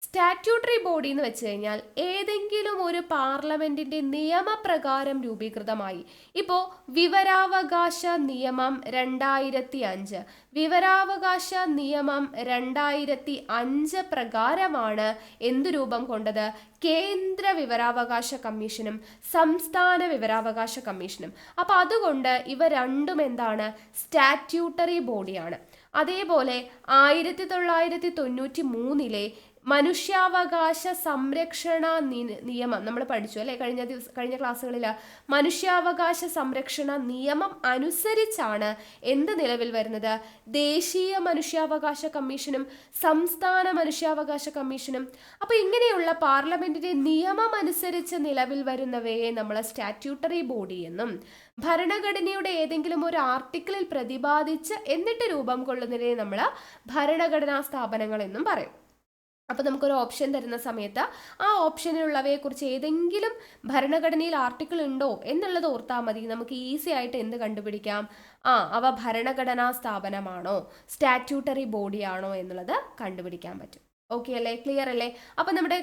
സ്റ്റാറ്റ്യൂട്ടറി ബോഡി എന്ന് വെച്ച് കഴിഞ്ഞാൽ ഏതെങ്കിലും ഒരു പാർലമെന്റിന്റെ നിയമപ്രകാരം രൂപീകൃതമായി. ഇപ്പോൾ വിവരാവകാശ നിയമം 2005, വിവരാവകാശ നിയമം 2005 പ്രകാരമാണ് എന്ത് രൂപം കൊണ്ടത്? കേന്ദ്ര വിവരാവകാശ കമ്മീഷനും സംസ്ഥാന വിവരാവകാശ കമ്മീഷനും. അപ്പൊ അതുകൊണ്ട് ഇവ രണ്ടും എന്താണ്? സ്റ്റാറ്റ്യൂട്ടറി ബോഡിയാണ്. അതേപോലെ 1993 മനുഷ്യാവകാശ സംരക്ഷണ നിയമം നമ്മൾ പഠിച്ചു അല്ലെ കഴിഞ്ഞ ക്ലാസ്സുകളിൽ. മനുഷ്യാവകാശ സംരക്ഷണ നിയമം അനുസരിച്ചാണ് എന്ത് നിലവിൽ വരുന്നത്? ദേശീയ മനുഷ്യാവകാശ കമ്മീഷനും സംസ്ഥാന മനുഷ്യാവകാശ കമ്മീഷനും. അപ്പൊ ഇങ്ങനെയുള്ള പാർലമെന്റിന്റെ നിയമം അനുസരിച്ച് നിലവിൽ വരുന്നവയെ നമ്മൾ സ്റ്റാറ്റ്യൂട്ടറി ബോഡി എന്നും ഭരണഘടനയുടെ ഏതെങ്കിലും ഒരു ആർട്ടിക്കിളിൽ പ്രതിപാദിച്ച് എന്നിട്ട് രൂപം കൊള്ളുന്നതിനെ നമ്മൾ ഭരണഘടനാ സ്ഥാപനങ്ങൾ എന്നും പറയും. അപ്പോൾ നമുക്കൊരു ഓപ്ഷൻ തരുന്ന സമയത്ത് ആ ഓപ്ഷനിലുള്ളവയെ കുറിച്ച് ഏതെങ്കിലും ഭരണഘടനയിൽ ആർട്ടിക്കിൾ ഉണ്ടോ എന്നുള്ളത് ഓർത്താൽ മതി. നമുക്ക് ഈസി ആയിട്ട് എന്ത് കണ്ടുപിടിക്കാം? അവ ഭരണഘടനാ സ്ഥാപനമാണോ സ്റ്റാറ്റ്യൂട്ടറി ബോഡിയാണോ എന്നുള്ളത് കണ്ടുപിടിക്കാൻ പറ്റും. ഓക്കെ അല്ലേ? ക്ലിയർ അല്ലേ? അപ്പം നമ്മുടെ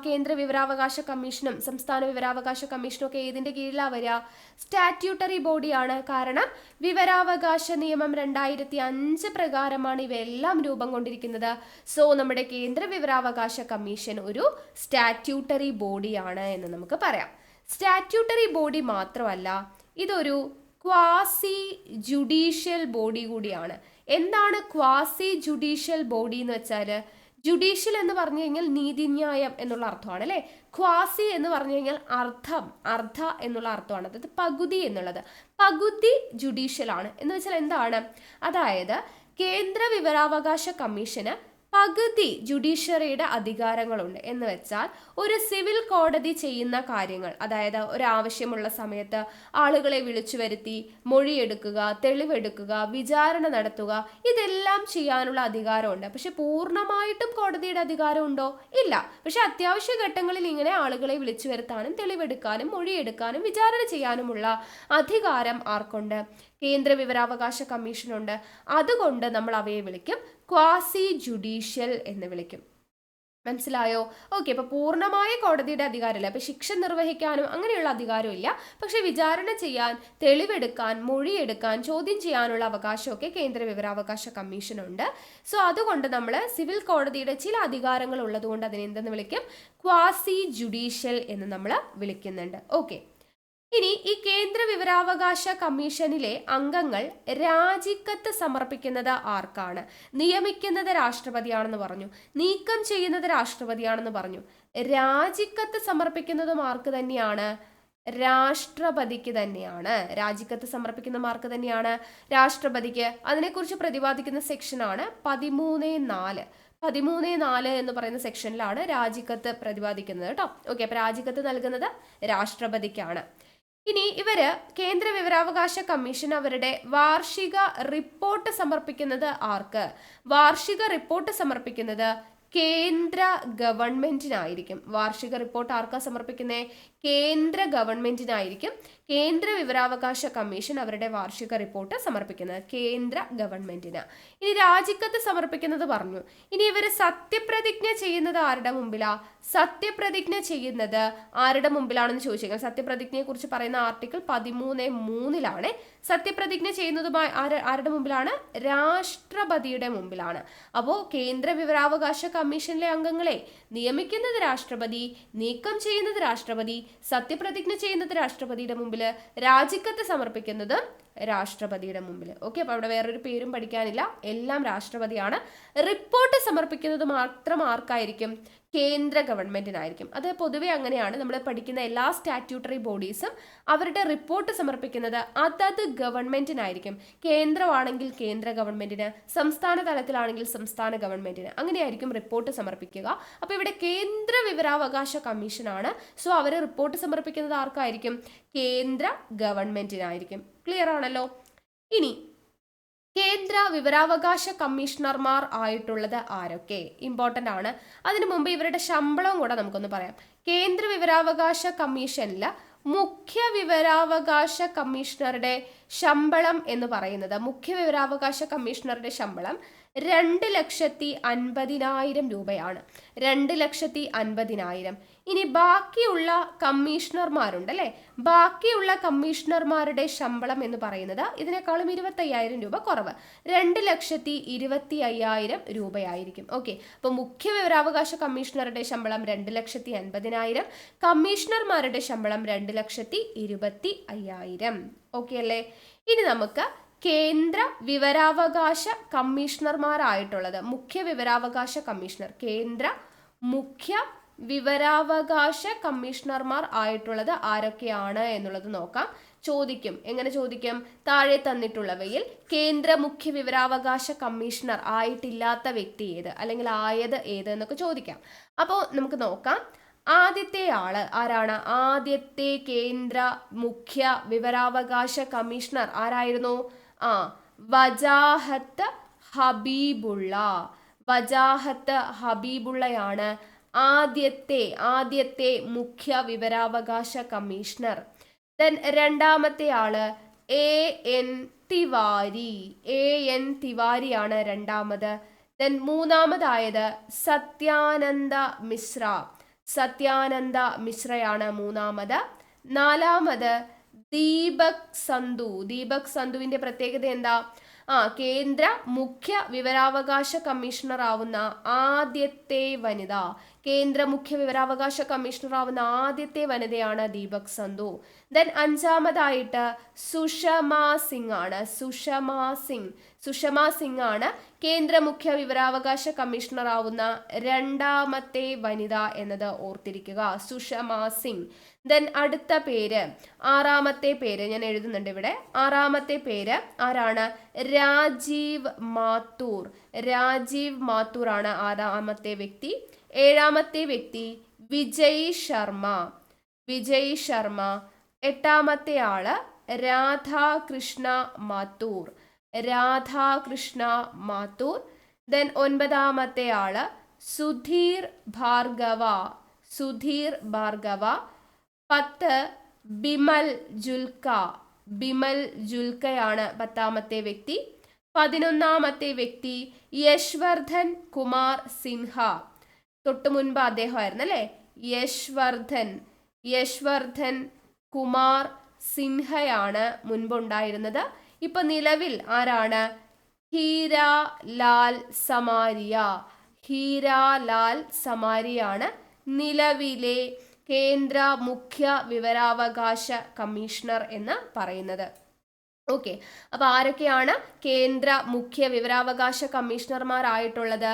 കേന്ദ്ര വിവരാവകാശ കമ്മീഷനും സംസ്ഥാന വിവരാവകാശ കമ്മീഷനും ഒക്കെ ഏതിൻ്റെ കീഴിലാണ് വരിക? സ്റ്റാറ്റ്യൂട്ടറി ബോഡിയാണ്. കാരണം വിവരാവകാശ നിയമം 2005 പ്രകാരമാണ് ഇവയെല്ലാം രൂപം കൊണ്ടിരിക്കുന്നത്. സോ നമ്മുടെ കേന്ദ്ര വിവരാവകാശ കമ്മീഷൻ ഒരു സ്റ്റാറ്റ്യൂട്ടറി ബോഡിയാണ് എന്ന് നമുക്ക് പറയാം. സ്റ്റാറ്റ്യൂട്ടറി ബോഡി മാത്രമല്ല, ഇതൊരു ക്വാസി ജുഡീഷ്യൽ ബോഡി കൂടിയാണ്. എന്താണ് ക്വാസി ജുഡീഷ്യൽ ബോഡി എന്ന് വെച്ചാൽ? ജുഡീഷ്യൽ എന്ന് പറഞ്ഞു കഴിഞ്ഞാൽ നീതിന്യായം എന്നുള്ള അർത്ഥമാണ് അല്ലേ? ക്വാസി എന്ന് പറഞ്ഞു കഴിഞ്ഞാൽ അർദ്ധ എന്നുള്ള അർത്ഥമാണ്. അതായത് പകുതി എന്നുള്ളത്. പകുതി ജുഡീഷ്യൽ ആണ് എന്ന് വെച്ചാൽ എന്താണ്? അതായത് കേന്ദ്ര വിവരാവകാശ കമ്മീഷന് പകുതി ജുഡീഷ്യറിയുടെ അധികാരങ്ങളുണ്ട്. എന്ന് വെച്ചാൽ ഒരു സിവിൽ കോടതി ചെയ്യുന്ന കാര്യങ്ങൾ, അതായത് ഒരാവശ്യമുള്ള സമയത്ത് ആളുകളെ വിളിച്ചു വരുത്തി മൊഴിയെടുക്കുക, തെളിവെടുക്കുക, വിചാരണ നടത്തുക, ഇതെല്ലാം ചെയ്യാനുള്ള അധികാരമുണ്ട്. പക്ഷെ പൂർണ്ണമായിട്ടും കോടതിയുടെ അധികാരമുണ്ടോ? ഇല്ല. പക്ഷെ അത്യാവശ്യ ഘട്ടങ്ങളിൽ ഇങ്ങനെ ആളുകളെ വിളിച്ചു വരുത്താനും തെളിവെടുക്കാനും മൊഴിയെടുക്കാനും വിചാരണ ചെയ്യാനുമുള്ള അധികാരം ആർക്കുണ്ട്? കേന്ദ്ര വിവരാവകാശ കമ്മീഷനുണ്ട്. അതുകൊണ്ട് നമ്മൾ അവയെ വിളിക്കും ക്വാസി ജുഡീഷ്യൽ എന്ന് വിളിക്കും. മനസ്സിലായോ? ഓക്കെ. അപ്പൊ പൂർണ്ണമായ കോടതിയുടെ അധികാരമില്ല. അപ്പൊ ശിക്ഷ നിർവഹിക്കാനും അങ്ങനെയുള്ള അധികാരമില്ല. പക്ഷെ വിചാരണ ചെയ്യാൻ, തെളിവെടുക്കാൻ, മൊഴിയെടുക്കാൻ, ചോദ്യം ചെയ്യാനുള്ള അവകാശമൊക്കെ കേന്ദ്ര വിവരാവകാശ കമ്മീഷനുണ്ട്. സോ അതുകൊണ്ട് നമ്മൾ സിവിൽ കോടതിയുടെ ചില അധികാരങ്ങൾ ഉള്ളതുകൊണ്ട് അതിനെ എന്തെന്ന് വിളിക്കും? ക്വാസി ജുഡീഷ്യൽ എന്ന് നമ്മൾ വിളിക്കുന്നുണ്ട്. ഓക്കെ. ഇനി ഈ കേന്ദ്ര വിവരാവകാശ കമ്മീഷനിലെ അംഗങ്ങൾ രാജിക്കത്ത് സമർപ്പിക്കുന്നത് ആർക്കാണ്? നിയമിക്കുന്നത് രാഷ്ട്രപതിയാണെന്ന് പറഞ്ഞു, നീക്കം ചെയ്യുന്നത് രാഷ്ട്രപതിയാണെന്ന് പറഞ്ഞു. രാജിക്കത്ത് സമർപ്പിക്കുന്നതും ആർക്ക് തന്നെയാണ്? രാഷ്ട്രപതിക്ക് തന്നെയാണ്. രാജിക്കത്ത് സമർപ്പിക്കുന്ന ആർക്ക് തന്നെയാണ്? രാഷ്ട്രപതിക്ക്. അതിനെക്കുറിച്ച് പ്രതിപാദിക്കുന്ന സെക്ഷനാണ് 13(4). 13(4) എന്ന് പറയുന്ന സെക്ഷനിലാണ് രാജിക്കത്ത് പ്രതിപാദിക്കുന്നത് കേട്ടോ. ഓക്കെ. അപ്പൊ രാജിക്കത്ത് നൽകുന്നത് രാഷ്ട്രപതിക്കാണ്. ഇനി ഇവര് കേന്ദ്ര വിവരാവകാശ കമ്മീഷൻ അവരുടെ വാർഷിക റിപ്പോർട്ട് സമർപ്പിക്കുന്നത് ആർക്ക്? വാർഷിക റിപ്പോർട്ട് സമർപ്പിക്കുന്നത് കേന്ദ്ര ഗവൺമെന്റിനായിരിക്കും. വാർഷിക റിപ്പോർട്ട് ആർക്കാ സമർപ്പിക്കുന്നത്? കേന്ദ്ര ഗവൺമെന്റിനായിരിക്കും. കേന്ദ്ര വിവരാവകാശ കമ്മീഷൻ അവരുടെ വാർഷിക റിപ്പോർട്ട് സമർപ്പിക്കുന്നത് കേന്ദ്ര ഗവൺമെന്റിന്. ഇനി രാജിക്കത്ത് സമർപ്പിക്കുന്നത് പറഞ്ഞു. ഇനി ഇവർ സത്യപ്രതിജ്ഞ ചെയ്യുന്നത് ആരുടെ മുമ്പിലാ? സത്യപ്രതിജ്ഞ ചെയ്യുന്നത് ആരുടെ മുമ്പിലാണെന്ന് ചോദിച്ചേക്കാം. സത്യപ്രതിജ്ഞയെ കുറിച്ച് പറയുന്ന ആർട്ടിക്കിൾ 13(3) സത്യപ്രതിജ്ഞ ചെയ്യുന്നതുമായി ആരുടെ മുമ്പിലാണ്? രാഷ്ട്രപതിയുടെ മുമ്പിലാണ്. അപ്പോൾ കേന്ദ്ര വിവരാവകാശ കമ്മീഷനിലെ അംഗങ്ങളെ നിയമിക്കുന്നത് രാഷ്ട്രപതി, നീക്കം ചെയ്യുന്നത് രാഷ്ട്രപതി, സത്യപ്രതിജ്ഞ ചെയ്യുന്നത് രാഷ്ട്രപതിയുടെ മുമ്പിൽ, രാജിക്കത്ത് സമർപ്പിക്കുന്നത് രാഷ്ട്രപതിയുടെ മുമ്പിൽ. ഓക്കെ. അപ്പൊ അവിടെ വേറൊരു പേരും പഠിക്കാനില്ല, എല്ലാം രാഷ്ട്രപതിയാണ്. റിപ്പോർട്ട് സമർപ്പിക്കുന്നത് മാത്രം ആർക്കായിരിക്കും? കേന്ദ്ര ഗവൺമെന്റിനായിരിക്കും. അത് പൊതുവെ അങ്ങനെയാണ്. നമ്മൾ പഠിക്കുന്ന എല്ലാ സ്റ്റാറ്റ്യൂട്ടറി ബോഡീസും അവരുടെ റിപ്പോർട്ട് സമർപ്പിക്കുന്നത് അതത് ഗവൺമെന്റിനായിരിക്കും. കേന്ദ്രമാണെങ്കിൽ കേന്ദ്ര ഗവൺമെന്റിന്, സംസ്ഥാന തലത്തിലാണെങ്കിൽ സംസ്ഥാന ഗവൺമെന്റിന്, അങ്ങനെയായിരിക്കും റിപ്പോർട്ട് സമർപ്പിക്കുക. അപ്പൊ ഇവിടെ കേന്ദ്ര വിവരാവകാശ കമ്മീഷനാണ്. സോ അവർ റിപ്പോർട്ട് സമർപ്പിക്കുന്നത് ആർക്കായിരിക്കും? കേന്ദ്ര ഗവൺമെന്റിനായിരിക്കും. ക്ലിയർ ആണല്ലോ? ഇനി കേന്ദ്ര വിവരാവകാശ കമ്മീഷണർമാർ ആയിട്ടുള്ളത് ആരൊക്കെ? ഇമ്പോർട്ടൻ്റ് ആണ്. അതിനു മുമ്പ് ഇവരുടെ ശമ്പളം കൂടെ നമുക്കൊന്ന് പറയാം. കേന്ദ്ര വിവരാവകാശ കമ്മീഷനിൽ മുഖ്യ വിവരാവകാശ കമ്മീഷണറുടെ ശമ്പളം എന്ന് പറയുന്നത്, മുഖ്യ വിവരാവകാശ കമ്മീഷണറുടെ ശമ്പളം 2,50,000 രൂപയാണ്. 2,50,000. ഇനി ബാക്കിയുള്ള കമ്മീഷണർമാരുണ്ട് അല്ലെ, ബാക്കിയുള്ള കമ്മീഷണർമാരുടെ ശമ്പളം എന്ന് പറയുന്നത് ഇതിനേക്കാളും 25,000 രൂപ കുറവ്, 2,25,000 രൂപയായിരിക്കും. ഓക്കെ, അപ്പൊ മുഖ്യ വിവരാവകാശ കമ്മീഷണറുടെ ശമ്പളം 2,50,000, കമ്മീഷണർമാരുടെ ശമ്പളം 2,25,000. ഓക്കെ അല്ലേ? ഇനി നമുക്ക് കേന്ദ്ര വിവരാവകാശ കമ്മീഷണർമാരായിട്ടുള്ളത്, മുഖ്യ വിവരാവകാശ കമ്മീഷണർ, കേന്ദ്ര മുഖ്യ വിവരാവകാശ കമ്മീഷണർമാർ ആയിട്ടുള്ളത് ആരൊക്കെയാണ് എന്നുള്ളത് നോക്കാം. ചോദിക്കും, എങ്ങനെ ചോദിക്കും? താഴെ തന്നിട്ടുള്ളവയിൽ കേന്ദ്ര മുഖ്യ വിവരാവകാശ കമ്മീഷണർ ആയിട്ടില്ലാത്ത വ്യക്തി ഏത്, അല്ലെങ്കിൽ ആയത് ഏത് എന്നൊക്കെ ചോദിക്കാം. അപ്പോൾ നമുക്ക് നോക്കാം. ആദ്യത്തെ ആള് ആരാണ്? ആദ്യത്തെ കേന്ദ്ര മുഖ്യ വിവരാവകാശ കമ്മീഷണർ ആരായിരുന്നു? വജാഹത്ത് ഹബീബുള്ള. വജാഹത്ത് ഹബീബുള്ളയാണ് ആദ്യത്തെ മുഖ്യ വിവരാവകാശ കമ്മീഷണർ. ദെൻ രണ്ടാമത്തെ ആള് AN തിവാരി. AN തിവാരിയാണ് രണ്ടാമത്. ദെൻ മൂന്നാമതായത് സത്യാനന്ദ മിശ്ര. സത്യാനന്ദ മിശ്രയാണ് മൂന്നാമത്. നാലാമത് ദീപക് സന്ധു. ദീപക് സന്ധുവിന്റെ പ്രത്യേകത എന്താ? കേന്ദ്ര മുഖ്യ വിവരാവകാശ കമ്മീഷണർ ആവുന്ന ആദ്യത്തെ വനിത. കേന്ദ്ര മുഖ്യ വിവരാവകാശ കമ്മീഷണർ ആവുന്ന ആദ്യത്തെ വനിതയാണ് ദീപക് സന്ധു. ദെൻ അഞ്ചാമതായിട്ട് സുഷമാ സിംഗ് ആണ്. സുഷമാ സിംഗ് ആണ് കേന്ദ്ര മുഖ്യ വിവരാവകാശ കമ്മീഷണർ ആവുന്ന രണ്ടാമത്തെ വനിത എന്നത് ഓർത്തിരിക്കുക, സുഷമാ സിംഗ്. ദെൻ അടുത്ത പേര്, ആറാമത്തെ പേര് ഞാൻ എഴുതുന്നുണ്ട് ഇവിടെ. ആറാമത്തെ പേര് ആരാണ്? രാജീവ് മാത്തൂർ. രാജീവ് മാത്തൂർ ആണ് ആറാമത്തെ വ്യക്തി. ഏഴാമത്തെ വ്യക്തി വിജയ് ശർമ്മ. എട്ടാമത്തെ ആള് രാധാകൃഷ്ണ മാത്തൂർ. ദെൻ ഒൻപതാമത്തെ ആള് സുധീർ ഭാർഗവ. 10 ബിമൽ ജുൽക്കയാണ് പത്താമത്തെ വ്യക്തി. 11ാമത്തെ വ്യക്തി യശ്വർദ്ധൻ കുമാർ സിൻഹ. തൊട്ടു മുൻപ് അദ്ദേഹമായിരുന്നു അല്ലെ, യശ്വർദ്ധൻ കുമാർ സിൻഹയാണ് മുൻപുണ്ടായിരുന്നത്. ഇപ്പൊ നിലവിൽ ആരാണ്? ഹീരാലാൽ സമാരിയാണ് നിലവിലെ കേന്ദ്ര മുഖ്യ വിവരാവകാശ കമ്മീഷണർ എന്ന് പറയുന്നത്. ഓക്കെ, അപ്പൊ ആരൊക്കെയാണ് കേന്ദ്ര മുഖ്യ വിവരാവകാശ കമ്മീഷണർമാരായിട്ടുള്ളത്?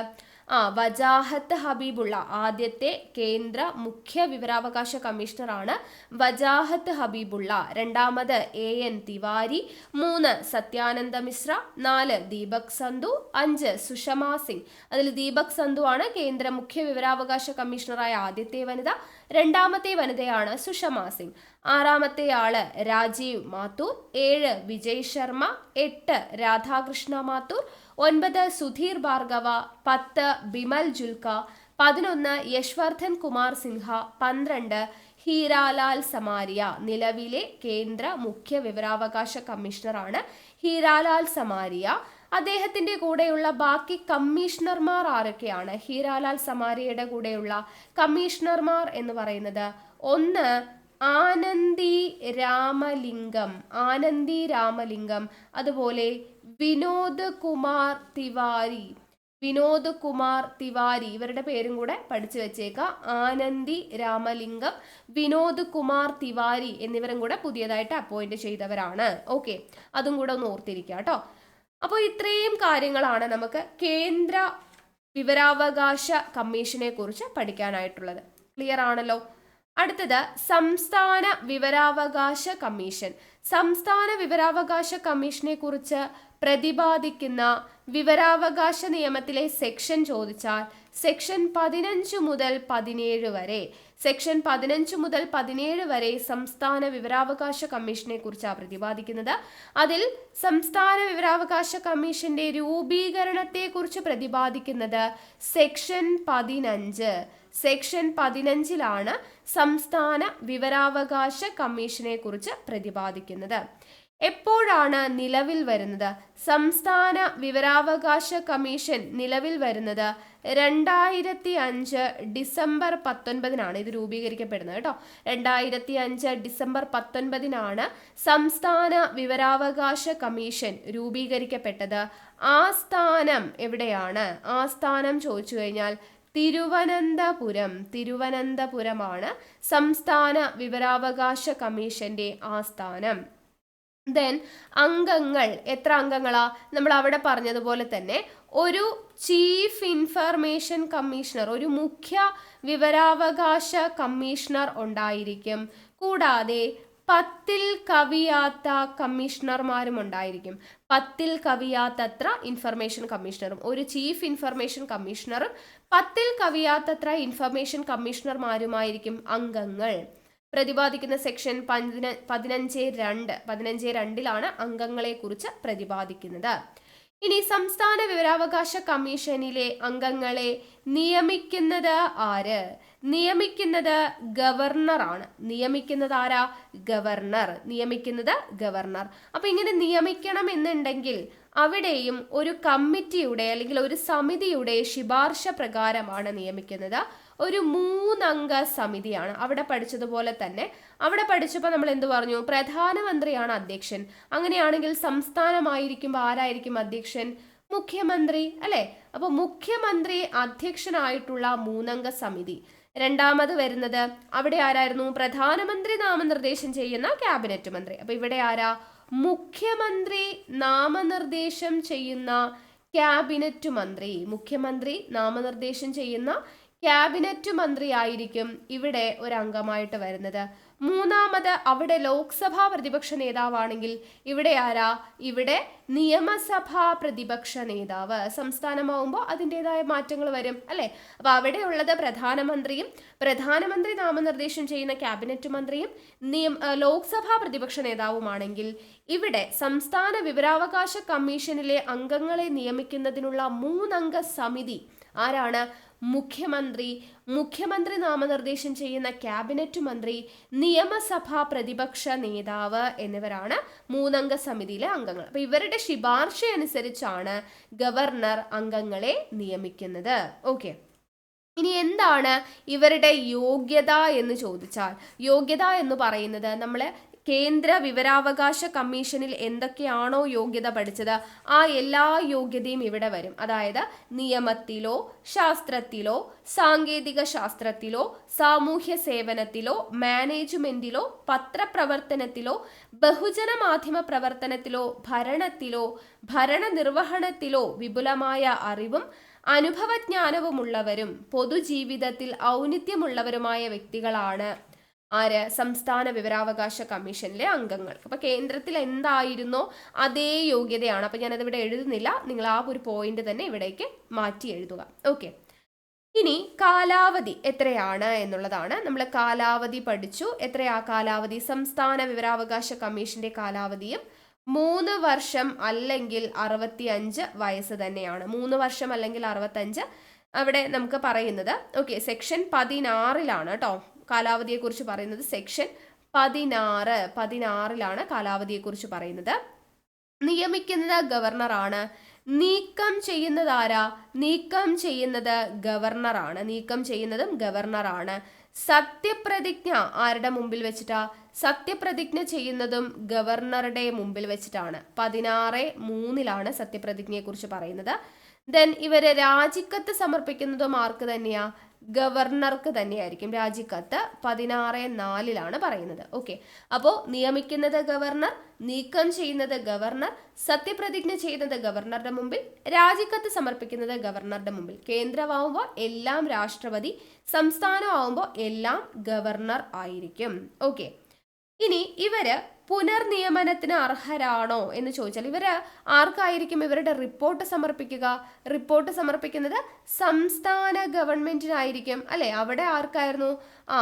വജാഹത്ത് ഹബീബുള്ള ആദ്യത്തെ കേന്ദ്ര മുഖ്യ വിവരാവകാശ കമ്മീഷണറാണ് വജാഹത്ത് ഹബീബുള്ള. രണ്ടാമത് AN തിവാരി. 3 സത്യാനന്ദ മിശ്ര. 4 ദീപക് സന്ധു. 5 സുഷമാ സിംഗ്. അതിൽ ദീപക് സന്ധു ആണ് കേന്ദ്ര മുഖ്യ വിവരാവകാശ കമ്മീഷണറായ ആദ്യത്തെ വനിത. രണ്ടാമത്തെ വനിതയാണ് സുഷമാ സിംഗ്. ആറാമത്തെ ആള് രാജീവ് മാത്തൂർ. 7 വിജയ് ശർമ്മ. 8 രാധാകൃഷ്ണ മാത്തൂർ. 9 സുധീർ ഭാർഗവ. 10 ബിമൽ ജുൽക്ക. 11 യശ്വർദ്ധൻ കുമാർ സിൻഹ. 12 ഹീരാലാൽ സമാരിയ. നിലവിലെ കേന്ദ്ര മുഖ്യ വിവരാവകാശ കമ്മീഷണറാണ് ഹീരാലാൽ സമാരിയ. അദ്ദേഹത്തിന്റെ കൂടെയുള്ള ബാക്കി കമ്മീഷണർമാർ ആരൊക്കെയാണ്? ഹീരാലാൽ സമാരിയയുടെ കൂടെയുള്ള കമ്മീഷണർമാർ എന്ന് പറയുന്നത് 1 ആനന്ദി രാമലിംഗം, അതുപോലെ വിനോദ് കുമാർ തിവാരി. ഇവരുടെ പേരും കൂടെ പഠിച്ചു വെച്ചേക്കാം. ആനന്ദി രാമലിംഗം, വിനോദ് കുമാർ തിവാരി എന്നിവരും കൂടെ പുതിയതായിട്ട് അപ്പോയിന്റ് ചെയ്തവരാണ്. ഓക്കെ, അതും കൂടെ ഒന്ന് ഓർത്തിരിക്കുക കേട്ടോ. അപ്പോൾ ഇത്രയും കാര്യങ്ങളാണ് നമുക്ക് കേന്ദ്ര വിവരാവകാശ കമ്മീഷനെ കുറിച്ച് പഠിക്കാനായിട്ടുള്ളത്. ക്ലിയർ ആണല്ലോ? അടുത്തത് സംസ്ഥാന വിവരാവകാശ കമ്മീഷൻ. സംസ്ഥാന വിവരാവകാശ കമ്മീഷനെ കുറിച്ച് പ്രതിപാദിക്കുന്ന വിവരാവകാശ നിയമത്തിലെ സെക്ഷൻ ചോദിച്ചാൽ സെക്ഷൻ 15 മുതൽ 17 വരെ. സെക്ഷൻ 15 മുതൽ 17 വരെ സംസ്ഥാന വിവരാവകാശ കമ്മീഷനെ കുറിച്ചാണ് പ്രതിപാദിക്കുന്നത്. അതിൽ സംസ്ഥാന വിവരാവകാശ കമ്മീഷന്റെ രൂപീകരണത്തെ കുറിച്ച് പ്രതിപാദിക്കുന്നത് സെക്ഷൻ 15. സെക്ഷൻ 15ലാണ് സംസ്ഥാന വിവരാവകാശ കമ്മീഷനെ കുറിച്ച് പ്രതിപാദിക്കുന്നത്. എപ്പോഴാണ് നിലവിൽ വരുന്നത്? സംസ്ഥാന വിവരാവകാശ കമ്മീഷൻ നിലവിൽ വരുന്നത് 2005 ഡിസംബർ 19 ഇത് രൂപീകരിക്കപ്പെടുന്നത് കേട്ടോ. 2005 ഡിസംബർ 19 സംസ്ഥാന വിവരാവകാശ കമ്മീഷൻ രൂപീകരിക്കപ്പെട്ടത്. ആസ്ഥാനം എവിടെയാണ്? ആസ്ഥാനം ചോദിച്ചു കഴിഞ്ഞാൽ തിരുവനന്തപുരമാണ് സംസ്ഥാന വിവരാവകാശ കമ്മീഷന്റെ ആസ്ഥാനം. ദെൻ അംഗങ്ങൾ, എത്ര അംഗങ്ങളാ? നമ്മൾ അവിടെ പറഞ്ഞതുപോലെ തന്നെ ഒരു ചീഫ് ഇൻഫർമേഷൻ കമ്മീഷണർ, ഒരു മുഖ്യ വിവരാവകാശ കമ്മീഷണർ ഉണ്ടായിരിക്കും. കൂടാതെ 10ൽ കവിയാത്ത കമ്മീഷണർമാരും ഉണ്ടായിരിക്കും. 10ൽ കവിയാത്തത്ര ഇൻഫർമേഷൻ കമ്മീഷണറും, ഒരു ചീഫ് ഇൻഫർമേഷൻ കമ്മീഷണറും 10ൽ കവിയാത്തത്ര ഇൻഫർമേഷൻ കമ്മീഷണർമാരുമായിരിക്കും അംഗങ്ങൾ. പ്രതിപാദിക്കുന്ന സെക്ഷൻ 15(2) അംഗങ്ങളെ കുറിച്ച് പ്രതിപാദിക്കുന്നത്. ഇനി സംസ്ഥാന വിവരാവകാശ കമ്മീഷനിലെ അംഗങ്ങളെ നിയമിക്കുന്നത് ആര്? നിയമിക്കുന്നത് ഗവർണറാണ്. നിയമിക്കുന്നത് ആരാ? ഗവർണർ. അപ്പൊ ഇങ്ങനെ നിയമിക്കണം എന്നുണ്ടെങ്കിൽ അവിടെയും ഒരു കമ്മിറ്റിയുടെ അല്ലെങ്കിൽ ഒരു സമിതിയുടെ ശുപാർശ പ്രകാരമാണ് നിയമിക്കുന്നത്. ഒരു 3 അംഗ സമിതിയാണ്. അവിടെ പഠിച്ചതുപോലെ തന്നെ അവിടെ പഠിച്ചപ്പോൾ നമ്മൾ എന്ത് പറഞ്ഞു? പ്രധാനമന്ത്രിയാണ് അധ്യക്ഷൻ. അങ്ങനെയാണെങ്കിൽ സംസ്ഥാനമായിരിക്കുമ്പോൾ ആരായിരിക്കും അധ്യക്ഷൻ? മുഖ്യമന്ത്രി അല്ലെ? അപ്പൊ മുഖ്യമന്ത്രി അധ്യക്ഷനായിട്ടുള്ള 3 അംഗ സമിതി. രണ്ടാമത് വരുന്നത് അവിടെ ആരായിരുന്നു? പ്രധാനമന്ത്രി നാമനിർദ്ദേശം ചെയ്യുന്ന ക്യാബിനറ്റ് മന്ത്രി. അപ്പൊ ഇവിടെ ആരാ? മുഖ്യമന്ത്രി നാമനിർദ്ദേശം ചെയ്യുന്ന ക്യാബിനറ്റ് മന്ത്രി. മുഖ്യമന്ത്രി നാമനിർദ്ദേശം ചെയ്യുന്ന ക്യാബിനറ്റ് മന്ത്രി ആയിരിക്കും ഇവിടെ ഒരു അംഗമായിട്ട് വരുന്നത്. മൂന്നാമത് അവിടെ ലോക്സഭാ പ്രതിപക്ഷ നേതാവാണെങ്കിൽ ഇവിടെ ആരാ? ഇവിടെ നിയമസഭാ പ്രതിപക്ഷ നേതാവ്. സംസ്ഥാനമാവുമ്പോൾ അതിൻ്റെതായ മാറ്റങ്ങൾ വരും അല്ലെ? അപ്പൊ അവിടെ ഉള്ളത് പ്രധാനമന്ത്രിയും പ്രധാനമന്ത്രി നാമനിർദ്ദേശം ചെയ്യുന്ന ക്യാബിനറ്റ് മന്ത്രിയും ലോക്സഭാ പ്രതിപക്ഷ നേതാവുമാണെങ്കിൽ ഇവിടെ സംസ്ഥാന വിവരാവകാശ കമ്മീഷനിലെ അംഗങ്ങളെ നിയമിക്കുന്നതിനുള്ള 3 അംഗ സമിതി ആരാണ്? മുഖ്യമന്ത്രി നാമനിർദ്ദേശം ചെയ്യുന്ന ക്യാബിനറ്റ് മന്ത്രി, നിയമസഭാ പ്രതിപക്ഷ നേതാവ് എന്നിവരാണ് 3 അംഗ സമിതിയിലെ അംഗങ്ങൾ. അപ്പൊ ഇവരുടെ ശുപാർശ അനുസരിച്ചാണ് ഗവർണർ അംഗങ്ങളെ നിയമിക്കുന്നത്. ഓക്കെ, ഇനി എന്താണ് ഇവരുടെ യോഗ്യത എന്ന് ചോദിച്ചാൽ, യോഗ്യത എന്ന് പറയുന്നത് നമ്മൾ കേന്ദ്ര വിവരാവകാശ കമ്മീഷനിൽ എന്തൊക്കെയാണോ യോഗ്യത പഠിച്ചത് ആ എല്ലാ യോഗ്യതയും ഇവിടെ വരും. അതായത് നിയമത്തിലോ ശാസ്ത്രത്തിലോ സാങ്കേതിക ശാസ്ത്രത്തിലോ സാമൂഹ്യ സേവനത്തിലോ മാനേജ്മെന്റിലോ പത്രപ്രവർത്തനത്തിലോ ബഹുജന മാധ്യമ പ്രവർത്തനത്തിലോ ഭരണത്തിലോ ഭരണനിർവഹണത്തിലോ വിപുലമായ അറിവും അനുഭവജ്ഞാനവുമുള്ളവരും പൊതുജീവിതത്തിൽ ഔന്നിത്യമുള്ളവരുമായ വ്യക്തികളാണ് ആര്? സംസ്ഥാന വിവരാവകാശ കമ്മീഷനിലെ അംഗങ്ങൾ. അപ്പൊ കേന്ദ്രത്തിൽ എന്തായിരുന്നോ അതേ യോഗ്യതയാണ്. അപ്പൊ ഞാനത് ഇവിടെ എഴുതുന്നില്ല, നിങ്ങൾ ആ ഒരു പോയിന്റ് തന്നെ ഇവിടേക്ക് മാറ്റി എഴുതുക. ഓക്കെ, ഇനി കാലാവധി എത്രയാണ് എന്നുള്ളതാണ്. നമ്മൾ കാലാവധി പഠിച്ചു. എത്രയാ കാലാവധി? സംസ്ഥാന വിവരാവകാശ കമ്മീഷന്റെ കാലാവധിയും 3 വർഷം അല്ലെങ്കിൽ 65 വയസ്സ് തന്നെയാണ്. 3 വർഷം അല്ലെങ്കിൽ 65 അവിടെ നമുക്ക് പറയുന്നത്. ഓക്കെ, സെക്ഷൻ 16 കേട്ടോ കാലാവധിയെ കുറിച്ച് പറയുന്നത്. സെക്ഷൻ 16 കാലാവധിയെ കുറിച്ച് പറയുന്നത്. നിയമിക്കുന്നത് ഗവർണറാണ്. നീക്കം ചെയ്യുന്നത് ആരാ? നീക്കം ചെയ്യുന്നത് ഗവർണറാണ്. സത്യപ്രതിജ്ഞ ആരുടെ മുമ്പിൽ വെച്ചിട്ടാ? സത്യപ്രതിജ്ഞ ചെയ്യുന്നതും ഗവർണറുടെ മുമ്പിൽ വെച്ചിട്ടാണ്. 16(3) സത്യപ്രതിജ്ഞയെ കുറിച്ച് പറയുന്നത്. ദെൻ ഇവര് രാജിക്കത്ത് സമർപ്പിക്കുന്നതും ആർക്ക് തന്നെയാ? ഗവർണർക്ക് തന്നെയായിരിക്കും. രാജിക്കത്ത് 16(4) പറയുന്നത്. ഓക്കെ, അപ്പോൾ നിയമിക്കുന്നത് ഗവർണർ, നീക്കം ചെയ്യുന്നത് ഗവർണർ, സത്യപ്രതിജ്ഞ ചെയ്യുന്നത് ഗവർണറുടെ മുമ്പിൽ, രാജിക്കത്ത് സമർപ്പിക്കുന്നത് ഗവർണറുടെ മുമ്പിൽ. കേന്ദ്രമാവുമ്പോൾ എല്ലാം രാഷ്ട്രപതി, സംസ്ഥാനമാവുമ്പോൾ എല്ലാം ഗവർണർ ആയിരിക്കും. ഓക്കെ, ഇനി ഇവര് പുനർനിയമനത്തിന് അർഹരാണോ എന്ന് ചോദിച്ചാൽ ഇവര് ആർക്കായിരിക്കും ഇവരുടെ റിപ്പോർട്ട് സമർപ്പിക്കുക? റിപ്പോർട്ട് സമർപ്പിക്കുന്നത് സംസ്ഥാന ഗവൺമെന്റിനായിരിക്കും അല്ലെ? അവിടെ ആർക്കായിരുന്നു?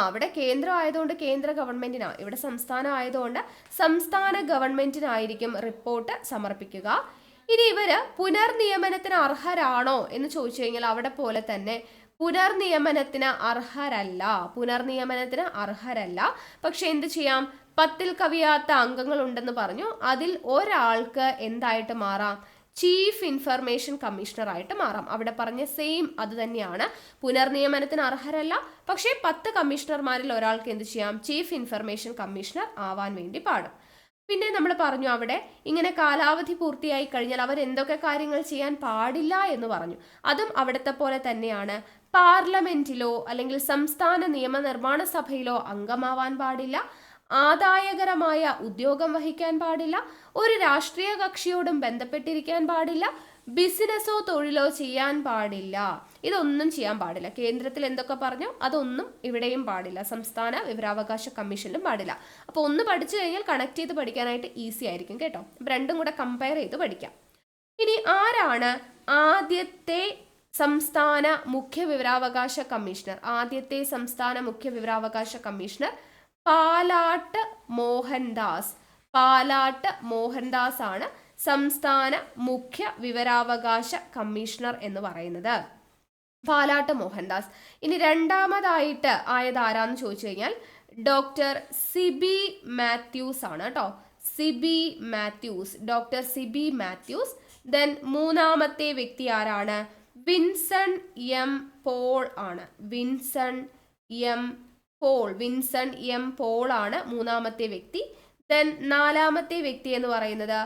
അവിടെ കേന്ദ്രം ആയതുകൊണ്ട് കേന്ദ്ര ഗവൺമെന്റിനാ, ഇവിടെ സംസ്ഥാനം ആയതുകൊണ്ട് സംസ്ഥാന ഗവൺമെന്റിനായിരിക്കും റിപ്പോർട്ട് സമർപ്പിക്കുക. ഇനി ഇവര് പുനർനിയമനത്തിന് അർഹരാണോ എന്ന് ചോദിച്ചു കഴിഞ്ഞാൽ അവിടെ പോലെ തന്നെ പുനർനിയമനത്തിന് അർഹരല്ല. പക്ഷെ എന്ത് ചെയ്യാം, 10ൽ കവിയാത്ത അംഗങ്ങൾ ഉണ്ടെന്ന് പറഞ്ഞു. അതിൽ ഒരാൾക്ക് എന്തായിട്ട് മാറാം, ചീഫ് ഇൻഫർമേഷൻ കമ്മീഷണർ ആയിട്ട് മാറാം. അവിടെ പറഞ്ഞ സെയിം അത് തന്നെയാണ്. പുനർനിയമനത്തിന് അർഹരല്ല, പക്ഷേ 10 കമ്മീഷണർമാരിൽ ഒരാൾക്ക് എന്ത് ചെയ്യാം, ചീഫ് ഇൻഫർമേഷൻ കമ്മീഷണർ ആവാൻ വേണ്ടി പാടും. പിന്നെ നമ്മൾ പറഞ്ഞു അവിടെ ഇങ്ങനെ കാലാവധി പൂർത്തിയായി കഴിഞ്ഞാൽ അവർ എന്തൊക്കെ കാര്യങ്ങൾ ചെയ്യാൻ പാടില്ല എന്ന് പറഞ്ഞു. അതും അവിടുത്തെ പോലെ തന്നെയാണ്. പാർലമെന്റിലോ അല്ലെങ്കിൽ സംസ്ഥാന നിയമനിർമ്മാണ സഭയിലോ അംഗമാവാൻ പാടില്ല, ആദായകരമായ ഉദ്യോഗം വഹിക്കാൻ പാടില്ല, ഒരു രാഷ്ട്രീയ കക്ഷിയോടും ബന്ധപ്പെട്ടിരിക്കാൻ പാടില്ല, ബിസിനസ്സോ തൊഴിലോ ചെയ്യാൻ പാടില്ല. ഇതൊന്നും ചെയ്യാൻ പാടില്ല. കേന്ദ്രത്തിൽ എന്തൊക്കെ പറഞ്ഞു അതൊന്നും ഇവിടെയും പാടില്ല. സംസ്ഥാന വിവരാവകാശ കമ്മീഷനിലും പാടില്ല. അപ്പോൾ ഒന്ന് പഠിച്ചു കഴിഞ്ഞാൽ കണക്ട് ചെയ്ത് പഠിക്കാനായിട്ട് ഈസി ആയിരിക്കും കേട്ടോ. രണ്ടും കൂടെ കമ്പയർ ചെയ്ത് പഠിക്കാം. ഇനി ആരാണ് ആദ്യത്തെ സംസ്ഥാന മുഖ്യ വിവരാവകാശ കമ്മീഷണർ? പാലാട്ട് മോഹൻദാസ് ആണ് സംസ്ഥാന മുഖ്യ വിവരാവകാശ കമ്മീഷണർ എന്ന് പറയുന്നത്. പാലാട്ട് മോഹൻദാസ്. ഇനി രണ്ടാമതായിട്ട് ആയത് ആരാന്ന് ചോദിച്ചു കഴിഞ്ഞാൽ ഡോക്ടർ സിബി മാത്യൂസ് ആണ് കേട്ടോ. ഡോക്ടർ സിബി മാത്യൂസ്. ദെൻ മൂന്നാമത്തെ വ്യക്തി ആരാണ്? വിൻസൺ എം പോൾ ആണ്. വിൻസൺ എം പോൾ ആണ് മൂന്നാമത്തെ വ്യക്തി. ദെൻ നാലാമത്തെ വ്യക്തി എന്ന് പറയുന്നത്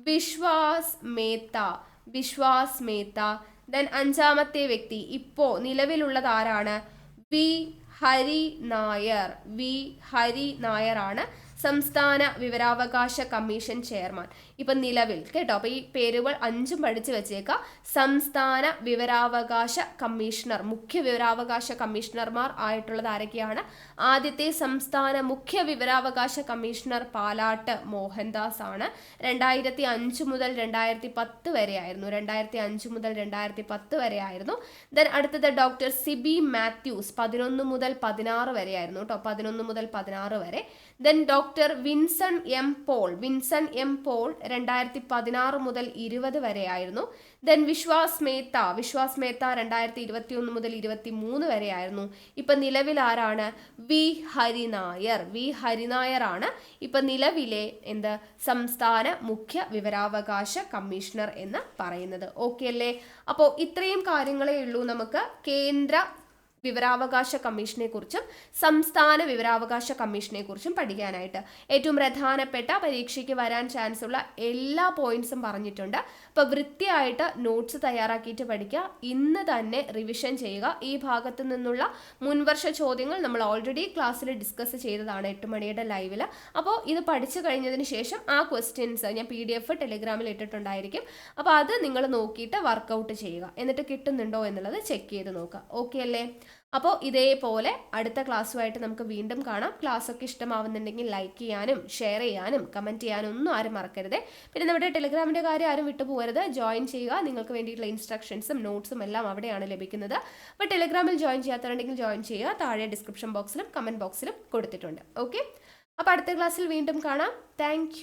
വിശ്വാസ് മേത്ത. ദെൻ അഞ്ചാമത്തെ വ്യക്തി ഇപ്പോ നിലവിലുള്ളത് ആരാണ്? വി ഹരി നായർ ആണ് സംസ്ഥാന വിവരാവകാശ കമ്മീഷൻ ചെയർമാൻ. ഇപ്പൊ നിലവിൽ കേട്ടോ. അപ്പൊ ഈ പേരുകൾ 5ഉം പഠിച്ചു വെച്ചേക്കാം. സംസ്ഥാന വിവരാവകാശ കമ്മീഷണർ, മുഖ്യ വിവരാവകാശ കമ്മീഷണർമാർ ആയിട്ടുള്ളത് ആരൊക്കെയാണ്? ആദ്യത്തെ സംസ്ഥാന മുഖ്യ വിവരാവകാശ കമ്മീഷണർ പാലാട്ട് മോഹൻദാസ് ആണ്. 2005 മുതൽ 2010 വരെയായിരുന്നു. ദെൻ അടുത്തത് ഡോക്ടർ സിബി മാത്യൂസ് 11 മുതൽ 16 വരെയായിരുന്നു കേട്ടോ. 11 മുതൽ 16 വരെ. Then doctor Vinson M Paul 2016 മുതൽ 20 വരെയായിരുന്നു. ദെൻ വിശ്വാസ് മേത്ത 2021 മുതൽ 23 വരെയായിരുന്നു. ഇപ്പൊ നിലവിൽ ആരാണ്? വി ഹരിനായർ ആണ് ഇപ്പൊ നിലവിലെ സംസ്ഥാന മുഖ്യ വിവരാവകാശ കമ്മീഷണർ എന്ന് പറയുന്നത്. ഓക്കെ അല്ലേ? അപ്പോൾ ഇത്രയും കാര്യങ്ങളേ ഉള്ളൂ നമുക്ക് കേന്ദ്ര വിവരാവകാശ കമ്മീഷനെ കുറിച്ചും സംസ്ഥാന വിവരാവകാശ കമ്മീഷനെ കുറിച്ചും പഠിക്കാനായിട്ട്. ഏറ്റവും പ്രധാനപ്പെട്ട പരീക്ഷയ്ക്ക് വരാൻ ചാൻസ് ഉള്ള എല്ലാ പോയിന്റ്സും പറഞ്ഞിട്ടുണ്ട്. അപ്പോൾ വൃത്തിയായിട്ട് നോട്ട്സ് തയ്യാറാക്കിയിട്ട് പഠിക്കുക. ഇന്ന് തന്നെ റിവിഷൻ ചെയ്യുക. ഈ ഭാഗത്തു നിന്നുള്ള മുൻവർഷ ചോദ്യങ്ങൾ നമ്മൾ ഓൾറെഡി ക്ലാസ്സിൽ ഡിസ്കസ് ചെയ്തതാണ് 8 മണിയുടെ ലൈവിൽ. അപ്പോൾ ഇത് പഠിച്ചു കഴിഞ്ഞതിന് ശേഷം ആ ക്വസ്റ്റ്യൻസ് ഞാൻ PDF ടെലിഗ്രാമിൽ ഇട്ടിട്ടുണ്ടായിരിക്കും. അപ്പോൾ അത് നിങ്ങൾ നോക്കിയിട്ട് വർക്കൗട്ട് ചെയ്യുക. എന്നിട്ട് കിട്ടുന്നുണ്ടോ എന്നുള്ളത് ചെക്ക് ചെയ്ത് നോക്കുക. ഓക്കെ അല്ലേ? അപ്പോൾ ഇതേപോലെ അടുത്ത ക്ലാസ്സുമായിട്ട് നമുക്ക് വീണ്ടും കാണാം. ക്ലാസ്സൊക്കെ ഇഷ്ടമാവുന്നുണ്ടെങ്കിൽ ലൈക്ക് ചെയ്യാനും ഷെയർ ചെയ്യാനും കമൻറ്റ് ചെയ്യാനും ഒന്നും ആരും മറക്കരുത്. പിന്നെ നമ്മുടെ ടെലിഗ്രാമിൻ്റെ കാര്യം ആരും വിട്ടുപോകരുത്. ജോയിൻ ചെയ്യുക. നിങ്ങൾക്ക് വേണ്ടിയിട്ടുള്ള ഇൻസ്ട്രക്ഷൻസും നോട്ട്സും എല്ലാം അവിടെയാണ് ലഭിക്കുന്നത്. അപ്പോൾ ടെലിഗ്രാമിൽ ജോയിൻ ചെയ്യാത്തവരുണ്ടെങ്കിൽ ജോയിൻ ചെയ്യുക. താഴെ ഡിസ്ക്രിപ്ഷൻ ബോക്സിലും കമൻറ്റ് ബോക്സിലും കൊടുത്തിട്ടുണ്ട്. ഓക്കെ, അപ്പോൾ അടുത്ത ക്ലാസ്സിൽ വീണ്ടും കാണാം. താങ്ക്